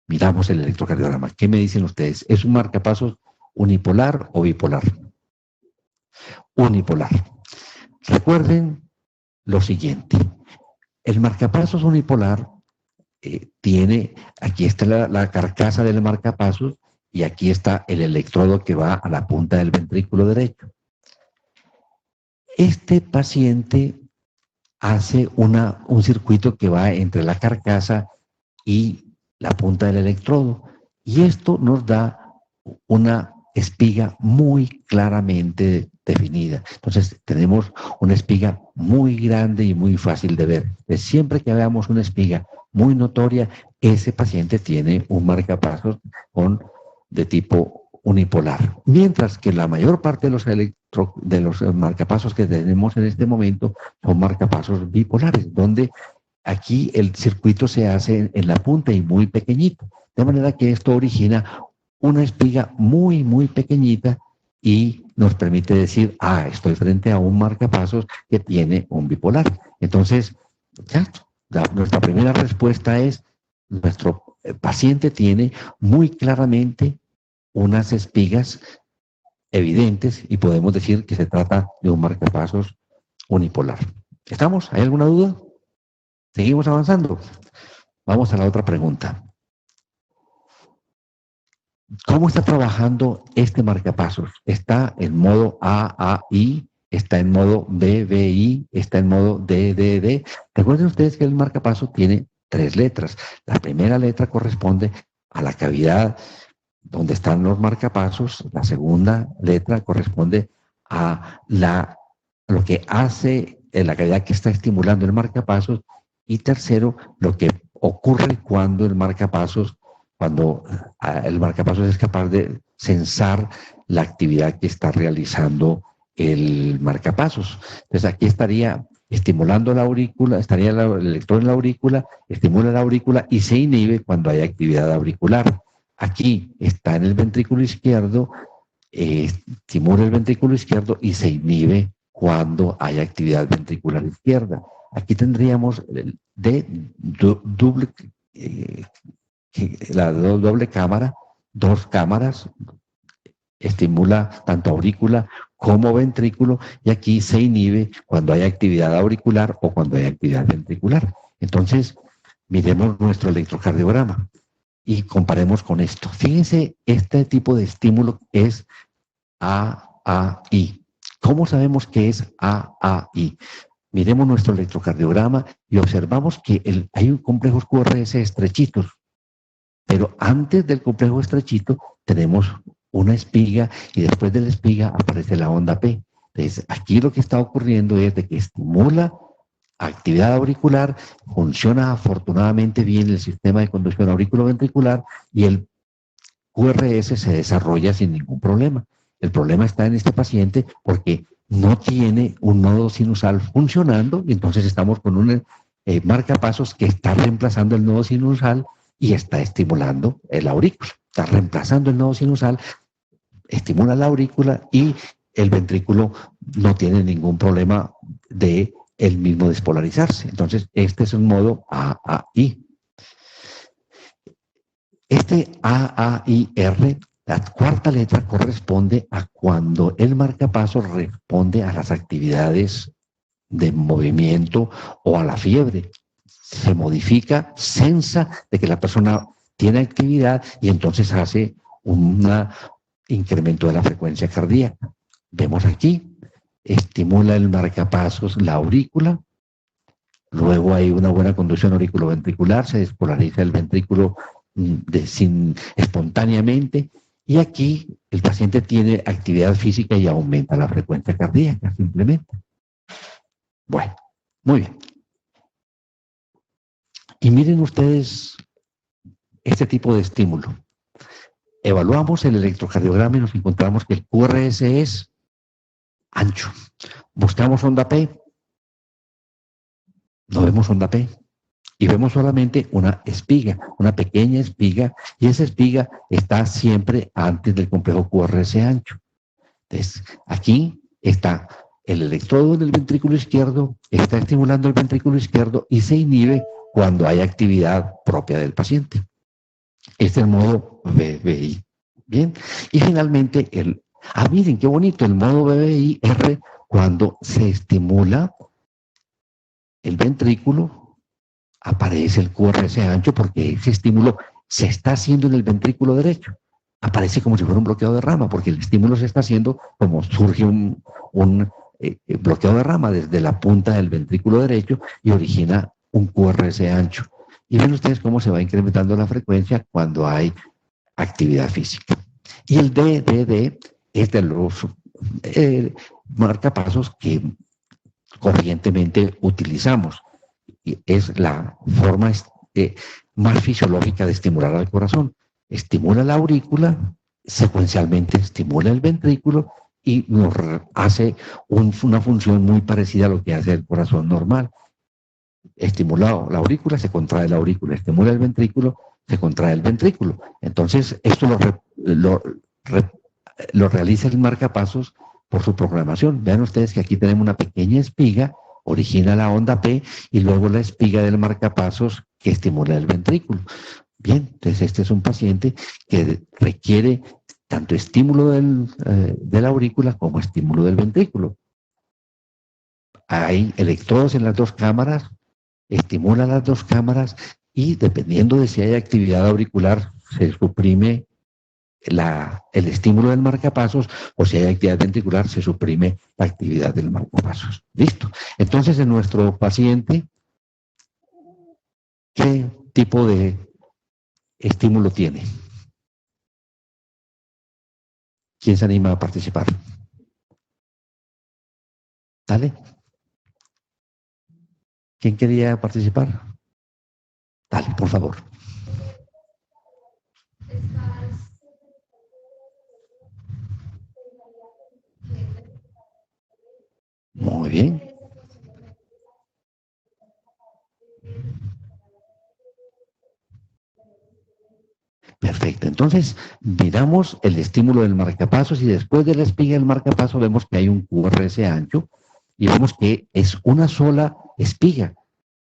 Miramos el electrocardiograma. ¿Qué me dicen ustedes? ¿Es un marcapasos unipolar o bipolar? Unipolar. Recuerden lo siguiente. El marcapasos unipolar tiene, aquí está la carcasa del marcapasos y aquí está el electrodo que va a la punta del ventrículo derecho. Este paciente hace un circuito que va entre la carcasa y la punta del electrodo. Y esto nos da una espiga muy claramente definida. Entonces tenemos una espiga muy grande y muy fácil de ver. Entonces, siempre que veamos una espiga muy notoria, ese paciente tiene un marcapasos de tipo unipolar. Mientras que la mayor parte de los marcapasos que tenemos en este momento son marcapasos bipolares, donde aquí el circuito se hace en la punta y muy pequeñito. De manera que esto origina una espiga muy, muy pequeñita y nos permite decir, estoy frente a un marcapasos que tiene un bipolar. Entonces, nuestra primera respuesta es, nuestro paciente tiene muy claramente unas espigas evidentes y podemos decir que se trata de un marcapasos unipolar. ¿Estamos? ¿Hay alguna duda? ¿Seguimos avanzando? Vamos a la otra pregunta. ¿Cómo está trabajando este marcapasos? ¿Está en modo AAI? ¿Está en modo BBI? ¿Está en modo DDD? Recuerden ustedes que el marcapasos tiene 3 letras. La primera letra corresponde a la cavidad donde están los marcapasos. La segunda letra corresponde a la lo que hace en la cavidad que está estimulando el marcapasos, y tercero, lo que ocurre cuando el marcapasos es capaz de censar la actividad que está realizando el marcapasos. Entonces aquí estaría estimulando la aurícula, estaría el electrodo en la aurícula, estimula la aurícula y se inhibe cuando hay actividad auricular. Aquí está en el ventrículo izquierdo, estimula el ventrículo izquierdo y se inhibe cuando hay actividad ventricular izquierda. Aquí tendríamos la doble cámara, dos cámaras, estimula tanto aurícula como ventrículo, y aquí se inhibe cuando hay actividad auricular o cuando hay actividad ventricular. Entonces, miremos nuestro electrocardiograma y comparemos con esto. Fíjense, este tipo de estímulo es AAI. ¿Cómo sabemos que es AAI? Miremos nuestro electrocardiograma y observamos que hay complejos QRS estrechitos, pero antes del complejo estrechito tenemos una espiga y después de la espiga aparece la onda P. Entonces, aquí lo que está ocurriendo es de que estimula actividad auricular, funciona afortunadamente bien el sistema de conducción auriculoventricular y el QRS se desarrolla sin ningún problema. El problema está en este paciente porque no tiene un nodo sinusal funcionando, y entonces estamos con un marcapasos que está reemplazando el nodo sinusal y está estimulando el aurículo. Está reemplazando el nodo sinusal, estimula la aurícula y el ventrículo no tiene ningún problema de el mismo despolarizarse. Entonces, este es un modo AAI. Este AAIR, la cuarta letra, corresponde a cuando el marcapasos responde a las actividades de movimiento o a la fiebre. Se modifica, sensa de que la persona tiene actividad y entonces hace un incremento de la frecuencia cardíaca. Vemos aquí, estimula el marcapasos la aurícula, luego hay una buena conducción auriculoventricular, se despolariza el ventrículo espontáneamente, y aquí el paciente tiene actividad física y aumenta la frecuencia cardíaca simplemente. Bueno, muy bien. Y miren ustedes este tipo de estímulo. Evaluamos el electrocardiograma y nos encontramos que el QRS es ancho. Buscamos onda P, no vemos onda P, y vemos solamente una espiga, una pequeña espiga, y esa espiga está siempre antes del complejo QRS ancho. Entonces, aquí está el electrodo en el ventrículo izquierdo, está estimulando el ventrículo izquierdo y se inhibe cuando hay actividad propia del paciente. Este es el modo BBI. Bien, y finalmente miren qué bonito, el modo BBI-R, cuando se estimula el ventrículo, aparece el QRS ancho porque ese estímulo se está haciendo en el ventrículo derecho. Aparece como si fuera un bloqueo de rama, porque el estímulo se está haciendo como surge un bloqueo de rama desde la punta del ventrículo derecho y origina un QRS ancho. Y ven ustedes cómo se va incrementando la frecuencia cuando hay actividad física. Y el DDD es de los marcapasos que corrientemente utilizamos. Y es la forma más fisiológica de estimular al corazón. Estimula la aurícula, secuencialmente estimula el ventrículo y nos hace una función muy parecida a lo que hace el corazón normal. Estimula la aurícula, se contrae la aurícula, estimula el ventrículo, se contrae el ventrículo. Entonces, esto lo realiza el marcapasos por su programación. Vean ustedes que aquí tenemos una pequeña espiga, origina la onda P, y luego la espiga del marcapasos que estimula el ventrículo. Bien, entonces este es un paciente que requiere tanto estímulo de la aurícula como estímulo del ventrículo. Hay electrodos en las dos cámaras, estimula las dos cámaras y dependiendo de si hay actividad auricular, se suprime el estímulo del marcapasos, o si hay actividad ventricular, se suprime la actividad del marcapasos. Listo. Entonces, en nuestro paciente, ¿qué tipo de estímulo tiene? ¿Quién se anima a participar? ¿Dale? ¿Quién quería participar? Dale, por favor. Muy bien. Perfecto. Entonces, miramos el estímulo del marcapasos y después de la espiga del marcapaso vemos que hay un QRS ancho y vemos que es una sola espiga.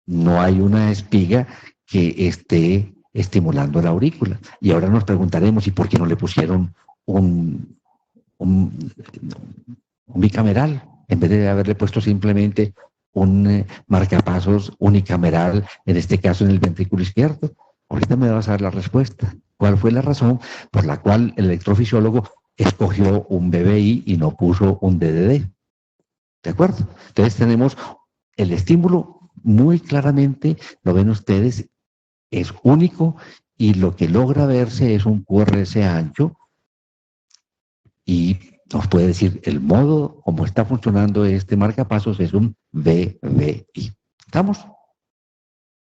No hay una espiga que esté estimulando la aurícula. Y ahora nos preguntaremos, ¿y por qué no le pusieron un bicameral? En vez de haberle puesto simplemente un marcapasos unicameral, en este caso en el ventrículo izquierdo. Ahorita me vas a dar la respuesta. ¿Cuál fue la razón por la cual el electrofisiólogo escogió un BBI y no puso un DDD? ¿De acuerdo? Entonces tenemos el estímulo muy claramente, lo ven ustedes, es único y lo que logra verse es un QRS ancho y nos puede decir el modo como está funcionando este marcapasos es un BBI. ¿Estamos?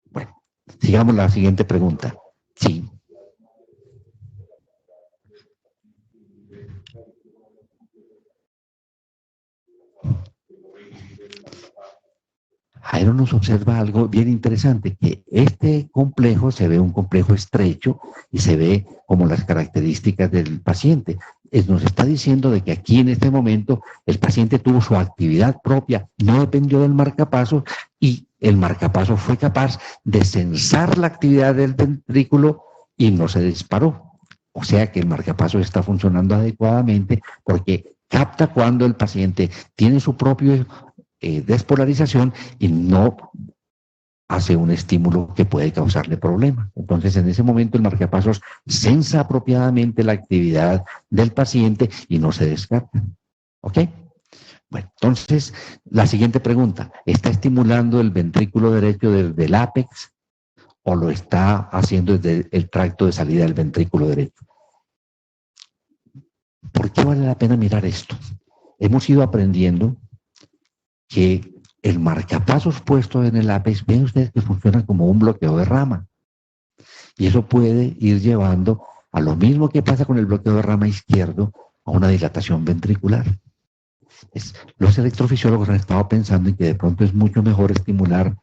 Bueno, sigamos la siguiente pregunta. Sí. Jairo nos observa algo bien interesante, que este complejo se ve un complejo estrecho y se ve como las características del paciente. Nos está diciendo de que aquí en este momento el paciente tuvo su actividad propia, no dependió del marcapasos y el marcapasos fue capaz de censar la actividad del ventrículo y no se disparó. O sea que el marcapasos está funcionando adecuadamente porque capta cuando el paciente tiene su propio despolarización y no hace un estímulo que puede causarle problemas. Entonces, en ese momento el marcapasos censa apropiadamente la actividad del paciente y no se descarta. ¿Ok? Bueno, entonces, la siguiente pregunta, ¿está estimulando el ventrículo derecho desde el ápex o lo está haciendo desde el tracto de salida del ventrículo derecho? ¿Por qué vale la pena mirar esto? Hemos ido aprendiendo que el marcapasos puesto en el ápex, ven ustedes que funciona como un bloqueo de rama. Y eso puede ir llevando a lo mismo que pasa con el bloqueo de rama izquierdo, a una dilatación ventricular. Los electrofisiólogos han estado pensando en que de pronto es mucho mejor estimular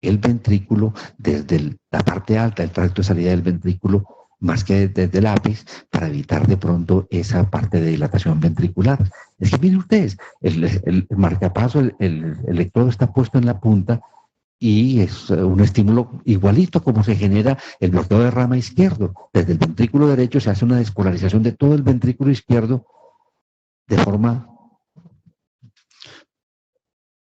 el ventrículo desde la parte alta, el tracto de salida del ventrículo, más que desde el ápice, para evitar de pronto esa parte de dilatación ventricular. Es que miren ustedes, el marcapaso, el electrodo está puesto en la punta y es un estímulo igualito como se genera el bloqueo de rama izquierdo. Desde el ventrículo derecho se hace una despolarización de todo el ventrículo izquierdo de forma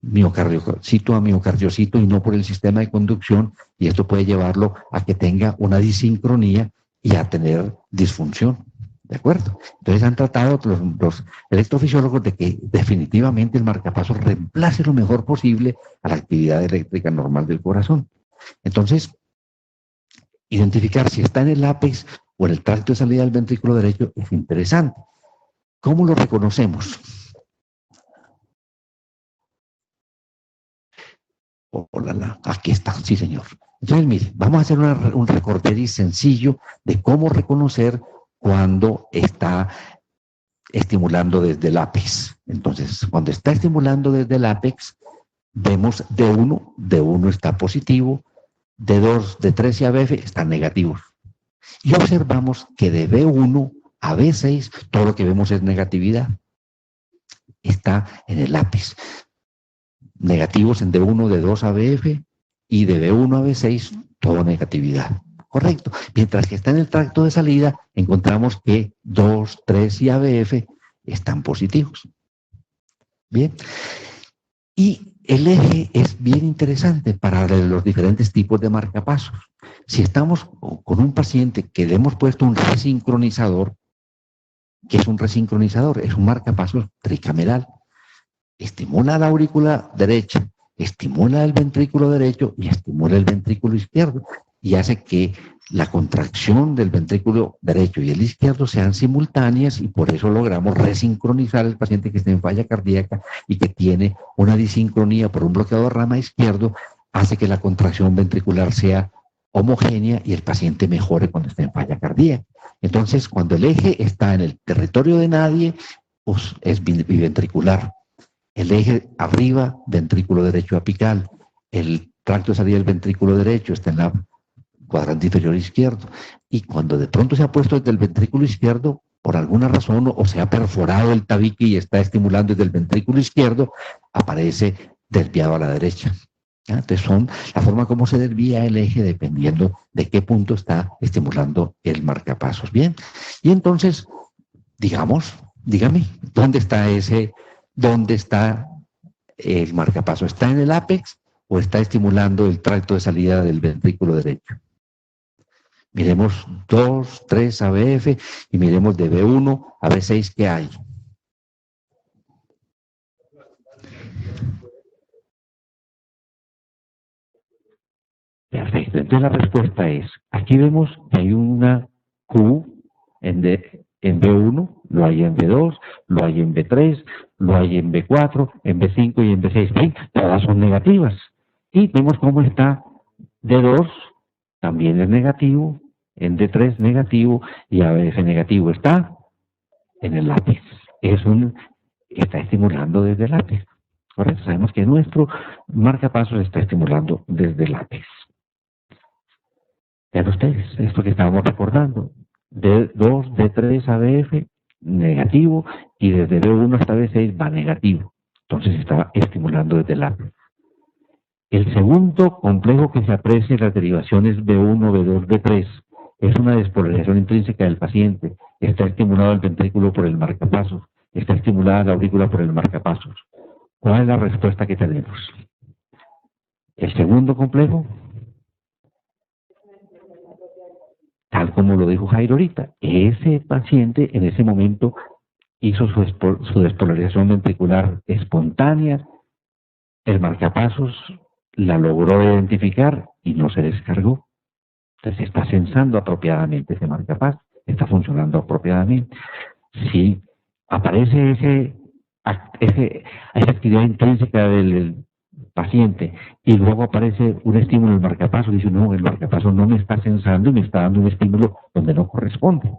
miocardiocito a miocardiocito y no por el sistema de conducción, y esto puede llevarlo a que tenga una disincronía y a tener disfunción. ¿De acuerdo? Entonces han tratado los electrofisiólogos de que definitivamente el marcapasos reemplace lo mejor posible a la actividad eléctrica normal del corazón. Entonces, identificar si está en el ápex o en el tracto de salida del ventrículo derecho es interesante. ¿Cómo lo reconocemos? Aquí está, sí señor. Entonces, mire, vamos a hacer un recorderis sencillo de cómo reconocer cuando está estimulando desde el ápex. Entonces, cuando está estimulando desde el ápex, vemos D1 está positivo, D2, D3 y AB están negativos. Y observamos que de B1 a B6, todo lo que vemos es negatividad. Está en el ápex. Negativos en D1, D2 a BF y de B1 a B6, todo negatividad. Correcto. Mientras que está en el tracto de salida, encontramos que 2, 3 y ABF están positivos. Bien. Y el eje es bien interesante para los diferentes tipos de marcapasos. Si estamos con un paciente que le hemos puesto un resincronizador, ¿qué es un resincronizador? Es un marcapasos tricameral. Estimula la aurícula derecha, estimula el ventrículo derecho y estimula el ventrículo izquierdo. y hace que la contracción del ventrículo derecho y el izquierdo sean simultáneas y por eso logramos resincronizar al paciente que está en falla cardíaca y que tiene una disincronía por un bloqueo de rama izquierdo, hace que la contracción ventricular sea homogénea y el paciente mejore cuando está en falla cardíaca. Entonces, cuando el eje está en el territorio de nadie, pues es biventricular. El eje arriba, ventrículo derecho apical. El tracto de salida del ventrículo derecho está en la cuadrante inferior izquierdo. Y cuando de pronto se ha puesto desde el ventrículo izquierdo, por alguna razón, o se ha perforado el tabique y está estimulando desde el ventrículo izquierdo, aparece desviado a la derecha. ¿Ya? Entonces son la forma como se desvía el eje dependiendo de qué punto está estimulando el marcapasos. Bien, y entonces, dígame, ¿dónde está el marcapaso? ¿Está en el ápex o está estimulando el tracto de salida del ventrículo derecho? Miremos 2, 3 ABF y miremos de B1 a B6 qué hay. Perfecto, entonces la respuesta es, aquí vemos que hay una Q en B1, lo hay en B2, lo hay en B3, lo hay en B4, en B5 y en B6. ¿Sí? Todas son negativas. Y vemos cómo está D2, también es negativo, en D3 negativo y ABF negativo. Está en el lápiz. Está estimulando desde el lápiz. Correcto, sabemos que nuestro marcapasos está estimulando desde el lápiz. Vean ustedes, esto que estábamos recordando. D2, D3, ABF, negativo, y desde B1 hasta B6 va negativo. Entonces está estimulando desde el lápiz. El segundo complejo que se aprecia en las derivaciones B1, B2, B3 es una despolarización intrínseca del paciente. Está estimulado el ventrículo por el marcapasos. Está estimulada la aurícula por el marcapasos. ¿Cuál es la respuesta que tenemos? El segundo complejo, tal como lo dijo Jairo ahorita, ese paciente en ese momento hizo su despolarización ventricular espontánea, el marcapasos la logró identificar y no se descargó. Entonces está sensando apropiadamente ese marcapasos, está funcionando apropiadamente. Si aparece esa actividad intrínseca del paciente y luego aparece un estímulo del marcapasos, dice, no, el marcapasos no me está sensando y me está dando un estímulo donde no corresponde.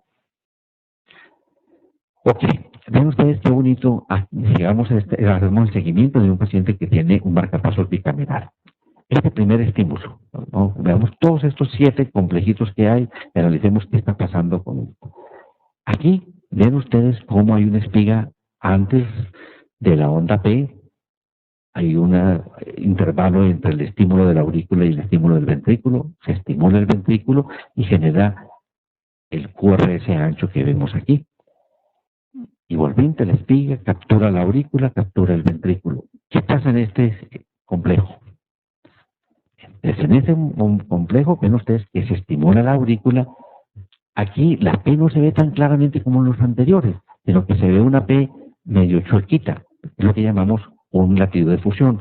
Ok, ven ustedes qué bonito, hacemos el seguimiento de un paciente que tiene un marcapasos bicameral. Este primer estímulo, ¿no? Veamos todos estos 7 complejitos que hay y analicemos qué está pasando con esto. Aquí ven ustedes cómo hay una espiga antes de la onda P, hay un intervalo entre el estímulo de la aurícula y el estímulo del ventrículo, se estimula el ventrículo y genera el QRS ancho que vemos aquí. Igualmente la espiga captura la aurícula, captura el ventrículo. ¿Qué pasa en este complejo? Entonces, en este complejo ven ustedes que se estimula la aurícula. Aquí la P no se ve tan claramente como en los anteriores, sino que se ve una P medio chuequita, es lo que llamamos un latido de fusión.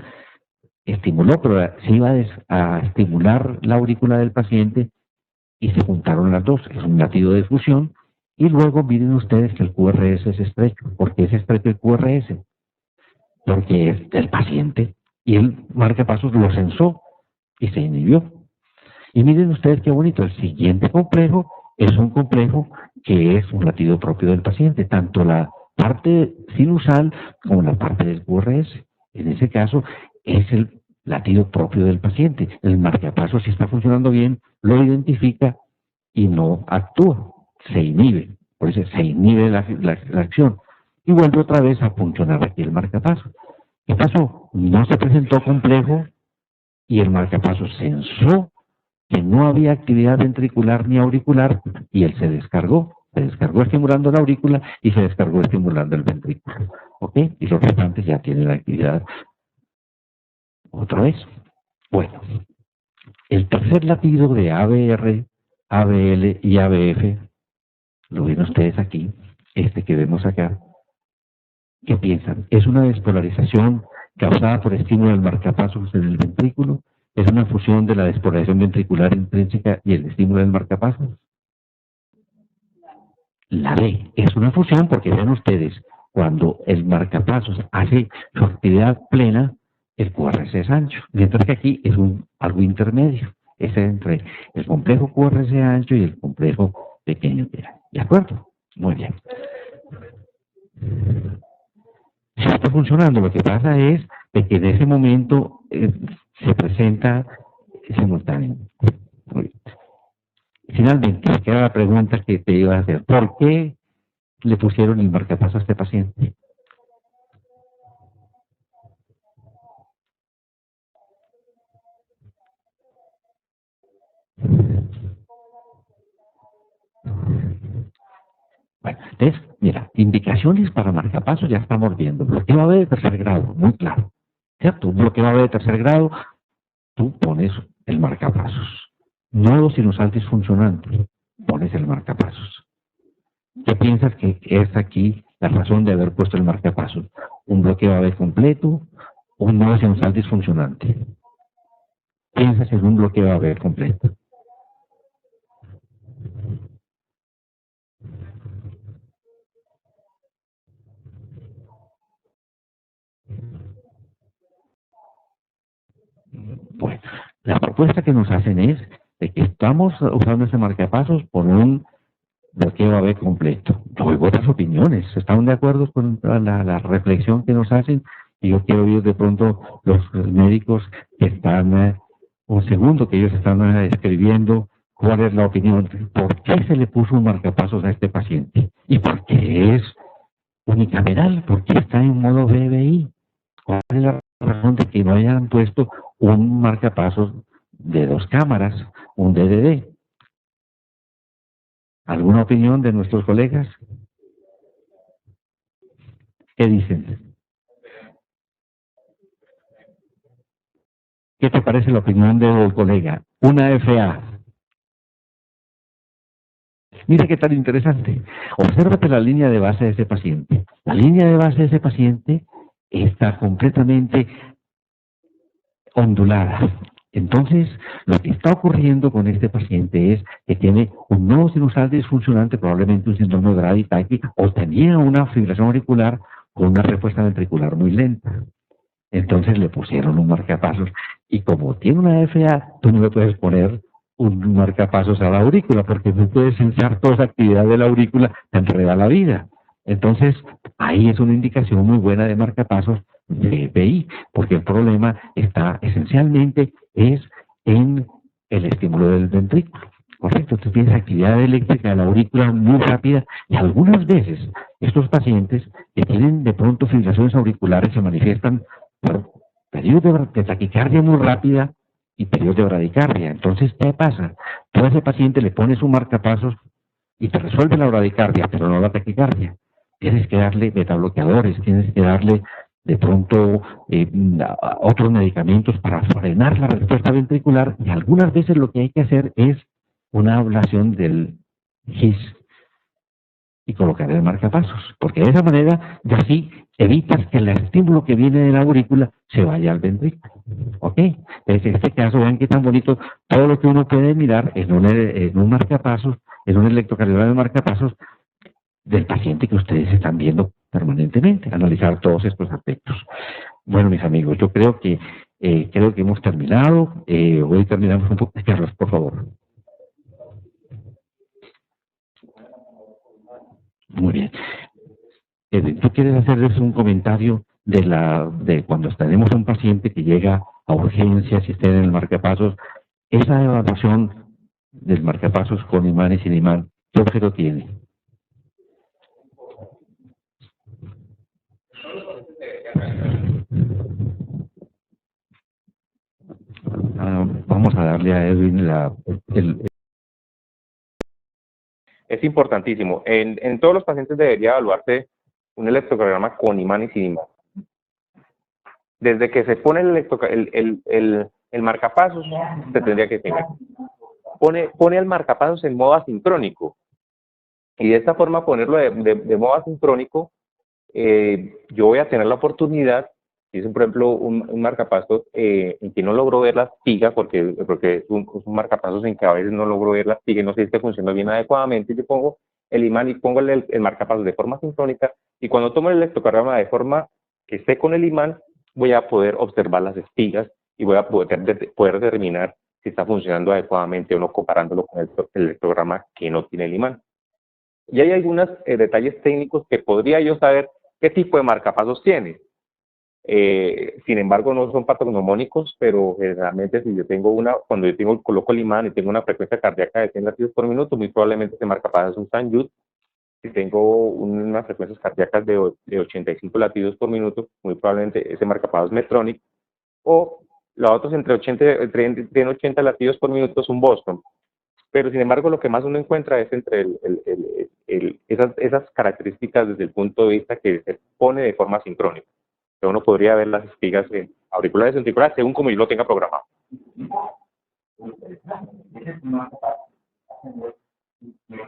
Estimuló, pero se iba a estimular la aurícula del paciente y se juntaron las dos, es un latido de fusión. Y luego miren ustedes que el QRS es estrecho. ¿Por qué es estrecho el QRS? Porque es del paciente y el marcapasos lo sensó y se inhibió. Y miren ustedes qué bonito, el siguiente complejo es un complejo que es un latido propio del paciente, tanto la parte sinusal como la parte del QRS. En ese caso es el latido propio del paciente. El marcapasos, si está funcionando bien, lo identifica y no actúa, se inhibe. Por eso se inhibe la acción. Y vuelve otra vez a funcionar aquí el marcapasos. ¿Qué pasó? No se presentó complejo y el marcapasos sensó que no había actividad ventricular ni auricular y él se descargó estimulando la aurícula y se descargó estimulando el ventrículo. ¿Ok? Y los restantes ya tienen la actividad otra vez. Bueno, el tercer latido de ABR, ABL y ABF, lo ven ustedes aquí, este que vemos acá. ¿Qué piensan? ¿Es una despolarización causada por estímulo del marcapasos en el ventrículo? es una fusión de la despolarización ventricular intrínseca y el estímulo del marcapasos. La B es una fusión porque vean ustedes, cuando el marcapasos hace su actividad plena, el QRC es ancho, mientras que aquí es algo intermedio, es entre el complejo QRC ancho y el complejo pequeño TEA. ¿De acuerdo? Muy bien. Si está funcionando, lo que pasa es de que en ese momento se presenta simultáneo. Muy bien. Finalmente, queda la pregunta que te iba a hacer. ¿Por qué le pusieron el marcapaso a este paciente? Bueno, entonces, mira, indicaciones para marcapasos ya estamos viendo. Bloqueo AB de tercer grado, muy claro. ¿Cierto? Un bloqueo AB de tercer grado, tú pones el marcapasos. Nodo sinusal disfuncionante, pones el marcapasos. ¿Qué piensas que es aquí la razón de haber puesto el marcapasos? ¿Un bloqueo AB completo o un nodo sinusal disfuncionante? Piensas en un bloqueo AB completo. Bueno, la propuesta que nos hacen es de que estamos usando ese marcapasos por un bloqueo AB completo. Yo oigo otras opiniones. ¿Están de acuerdo con la reflexión que nos hacen? Y yo quiero oír de pronto los médicos que están, un segundo, que ellos están escribiendo cuál es la opinión. ¿Por qué se le puso un marcapasos a este paciente? ¿Y por qué es unicameral? ¿Por qué está en modo BBI? ¿Cuál es la razón de que no hayan puesto un marcapasos de 2 cámaras, un DDD? ¿Alguna opinión de nuestros colegas? ¿Qué dicen? ¿Qué te parece la opinión del colega? Una FA. Mira qué tan interesante. Obsérvate la línea de base de ese paciente. La línea de base de ese paciente está completamente ondulada. Entonces, lo que está ocurriendo con este paciente es que tiene un nodo sinusal disfuncionante, probablemente un síndrome de Brady-Type, o tenía una fibrilación auricular con una respuesta ventricular muy lenta. Entonces le pusieron un marcapasos y como tiene una FA, tú no le puedes poner un marcapasos a la aurícula porque no puedes sensar toda esa actividad de la aurícula, te enreda la vida. Entonces, ahí es una indicación muy buena de marcapasos de BI, porque el problema está esencialmente es en el estímulo del ventrículo. Correcto, tú tienes actividad eléctrica de la aurícula muy rápida y algunas veces estos pacientes que tienen de pronto fibrilaciones auriculares se manifiestan por periodos de taquicardia muy rápida y periodos de bradicardia. Entonces, ¿qué pasa? Tú a ese paciente le pones un marcapasos y te resuelve la bradicardia, pero no la taquicardia. Tienes que darle betabloqueadores, tienes que darle de pronto otros medicamentos para frenar la respuesta ventricular y algunas veces lo que hay que hacer es una ablación del GIS y colocar el marcapasos, porque de esa manera ya sí evitas que el estímulo que viene de la aurícula se vaya al ventrículo. ¿Ok? Entonces, en este caso, vean qué tan bonito todo lo que uno puede mirar en un marcapasos, en un electrocardiograma de marcapasos del paciente que ustedes están viendo permanentemente, analizar todos estos aspectos. Bueno, mis amigos, yo creo que hemos terminado. Hoy terminamos un poco. Carlos, por favor. Muy bien. ¿Tú quieres hacerles un comentario de cuando tenemos un paciente que llega a urgencias y está en el marcapasos? Esa evaluación del marcapasos con imán y sin imán, ¿qué objeto tiene? Vamos a darle a Edwin Es importantísimo. En todos los pacientes debería evaluarse un electrocardiograma con imán y sin imán. Desde que se pone el marcapasos, se tendría que tener. Pone el marcapasos en modo asincrónico. Y de esta forma ponerlo de modo asincrónico, yo voy a tener la oportunidad Si es, por ejemplo, un marcapasos en que no logro ver la espiga, porque es un marcapasos en que a veces no logro ver la espiga y no sé si está funcionando bien adecuadamente, yo pongo el imán y pongo el marcapasos de forma sincrónica, y cuando tomo el electrocardiograma de forma que esté con el imán, voy a poder observar las espigas y voy a poder determinar si está funcionando adecuadamente o no, comparándolo con el electrograma que no tiene el imán. Y hay algunos detalles técnicos que podría yo saber qué tipo de marcapasos tiene. Sin embargo, no son patognomónicos, pero generalmente si yo tengo cuando yo coloco el imán y tengo una frecuencia cardíaca de 100 latidos por minuto, muy probablemente ese marcapasos es un St. Jude. Si tengo unas frecuencias cardíacas de 85 latidos por minuto, muy probablemente ese marcapasos es Medtronic, o los otros entre 80 latidos por minuto es un Boston. Pero sin embargo, lo que más uno encuentra es entre esas características desde el punto de vista que se pone de forma sincrónica. Que uno podría ver las espigas auriculares y ventriculares según como yo lo tenga programado.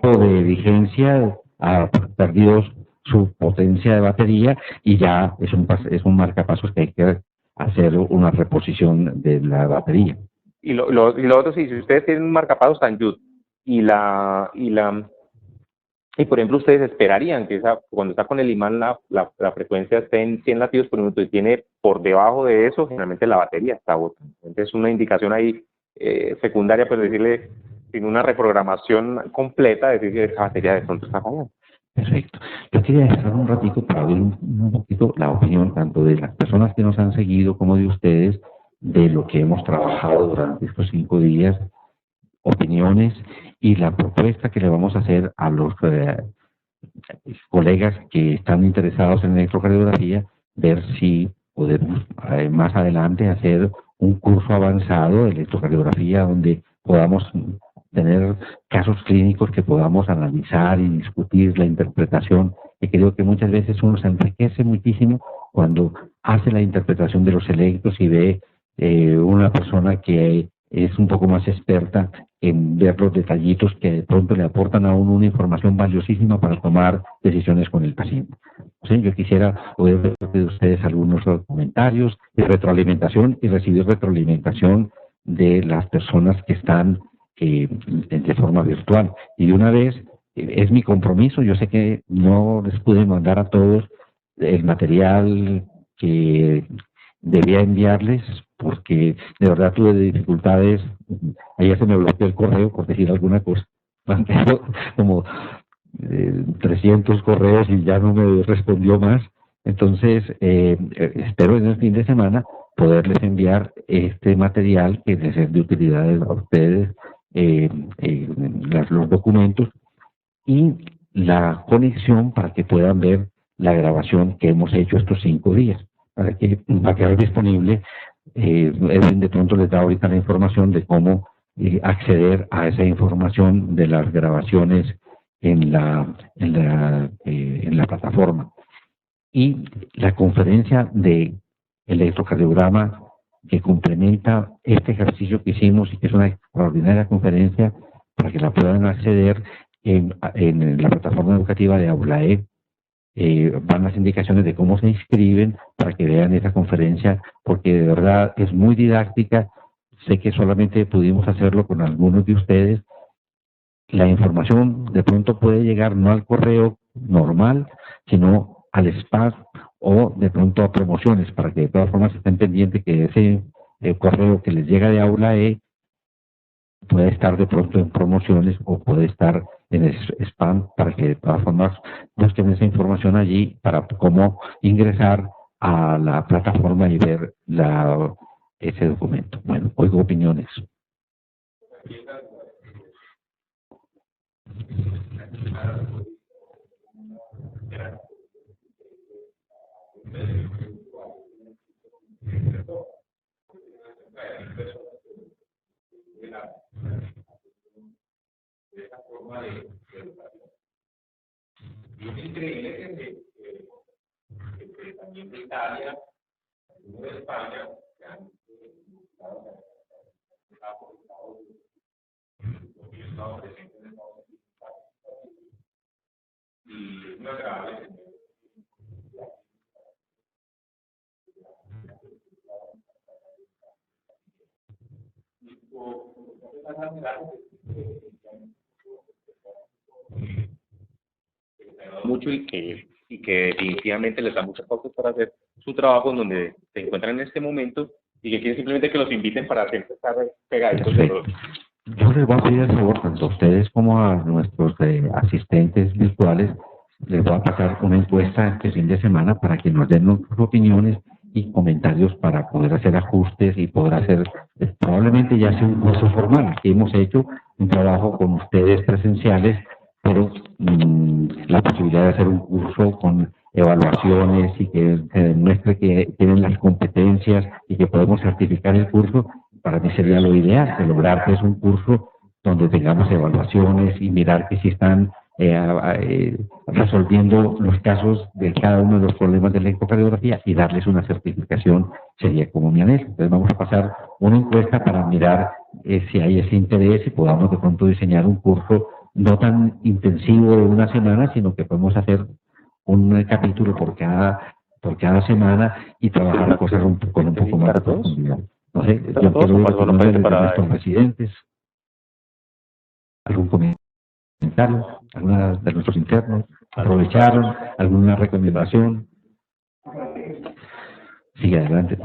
De vigencia ha perdido su potencia de batería y ya es un marcapasos que hay que hacer una reposición de la batería. Y lo otro, sí, si ustedes tienen un marcapasos St. Jude y por ejemplo, ustedes esperarían que cuando está con el imán la frecuencia esté en 100 latidos por minuto y tiene por debajo de eso, generalmente la batería está botando. Entonces, es una indicación ahí secundaria, pues decirle, sin una reprogramación completa, decir que esa batería de pronto está fallando. Perfecto. Yo quería dejar un ratito para ver un poquito la opinión tanto de las personas que nos han seguido como de ustedes de lo que hemos trabajado durante estos 5 días, opiniones y la propuesta que le vamos a hacer a los colegas que están interesados en electrocardiografía, ver si podemos más adelante hacer un curso avanzado de electrocardiografía donde podamos tener casos clínicos que podamos analizar y discutir la interpretación, que creo que muchas veces uno se enriquece muchísimo cuando hace la interpretación de los electros y ve una persona que es un poco más experta en ver los detallitos que de pronto le aportan a uno una información valiosísima para tomar decisiones con el paciente. ¿Sí? Yo quisiera poder ver de ustedes algunos comentarios de retroalimentación y recibir retroalimentación de las personas que están de forma virtual. Y de una vez, es mi compromiso, yo sé que no les pude mandar a todos el material que debía enviarles porque de verdad tuve dificultades. Ayer se me bloqueó el correo por decir alguna cosa. Como 300 correos y ya no me respondió más. Entonces, espero en el fin de semana poderles enviar este material que les es de utilidad a ustedes, los documentos y la conexión para que puedan ver la grabación que hemos hecho estos 5 días, para que va a quedar disponible. Edwin de pronto les da ahorita la información de cómo acceder a esa información de las grabaciones en la plataforma. Y la conferencia de electrocardiograma que complementa este ejercicio que hicimos y que es una extraordinaria conferencia para que la puedan acceder en la plataforma educativa de Aulae. Van las indicaciones de cómo se inscriben para que vean esa conferencia, porque de verdad es muy didáctica. Sé que solamente pudimos hacerlo con algunos de ustedes. La información de pronto puede llegar no al correo normal, sino al spam o de pronto a promociones, para que de todas formas estén pendientes que ese correo que les llega de Aulae puede estar de pronto en promociones o puede estar en el spam, para que de todas formas busquen esa información allí para cómo ingresar a la plataforma y ver ese documento. Bueno, oigo opiniones. Y es increíble que también de Italia, de España, que han estado presentes en Estados Unidos. Y es muy agradable mucho y que definitivamente les da muchas pautas para hacer su trabajo en donde se encuentran en este momento y que quieren simplemente que los inviten para siempre estar pegaditos de los... Yo les voy a pedir el favor, tanto a ustedes como a nuestros asistentes virtuales, les voy a pasar una encuesta este fin de semana para que nos den sus opiniones y comentarios para poder hacer ajustes y poder hacer, probablemente ya sea un curso formal. Aquí hemos hecho un trabajo con ustedes presenciales, pero la posibilidad de hacer un curso con evaluaciones y que se demuestre que tienen las competencias y que podemos certificar el curso, para mí sería lo ideal, de lograr que es un curso donde tengamos evaluaciones y mirar que si están resolviendo los casos de cada uno de los problemas de la ecocardiografía y darles una certificación sería como mi anhelo. Entonces vamos a pasar una encuesta para mirar si hay ese interés y podamos de pronto diseñar un curso no tan intensivo de una semana, sino que podemos hacer un capítulo por cada semana y trabajar cosas con un poco más de profundidad. No sé, yo quiero ver opiniones de nuestros residentes, algún comentario, alguna de nuestros internos, aprovecharon, alguna recomendación. Sigue adelante.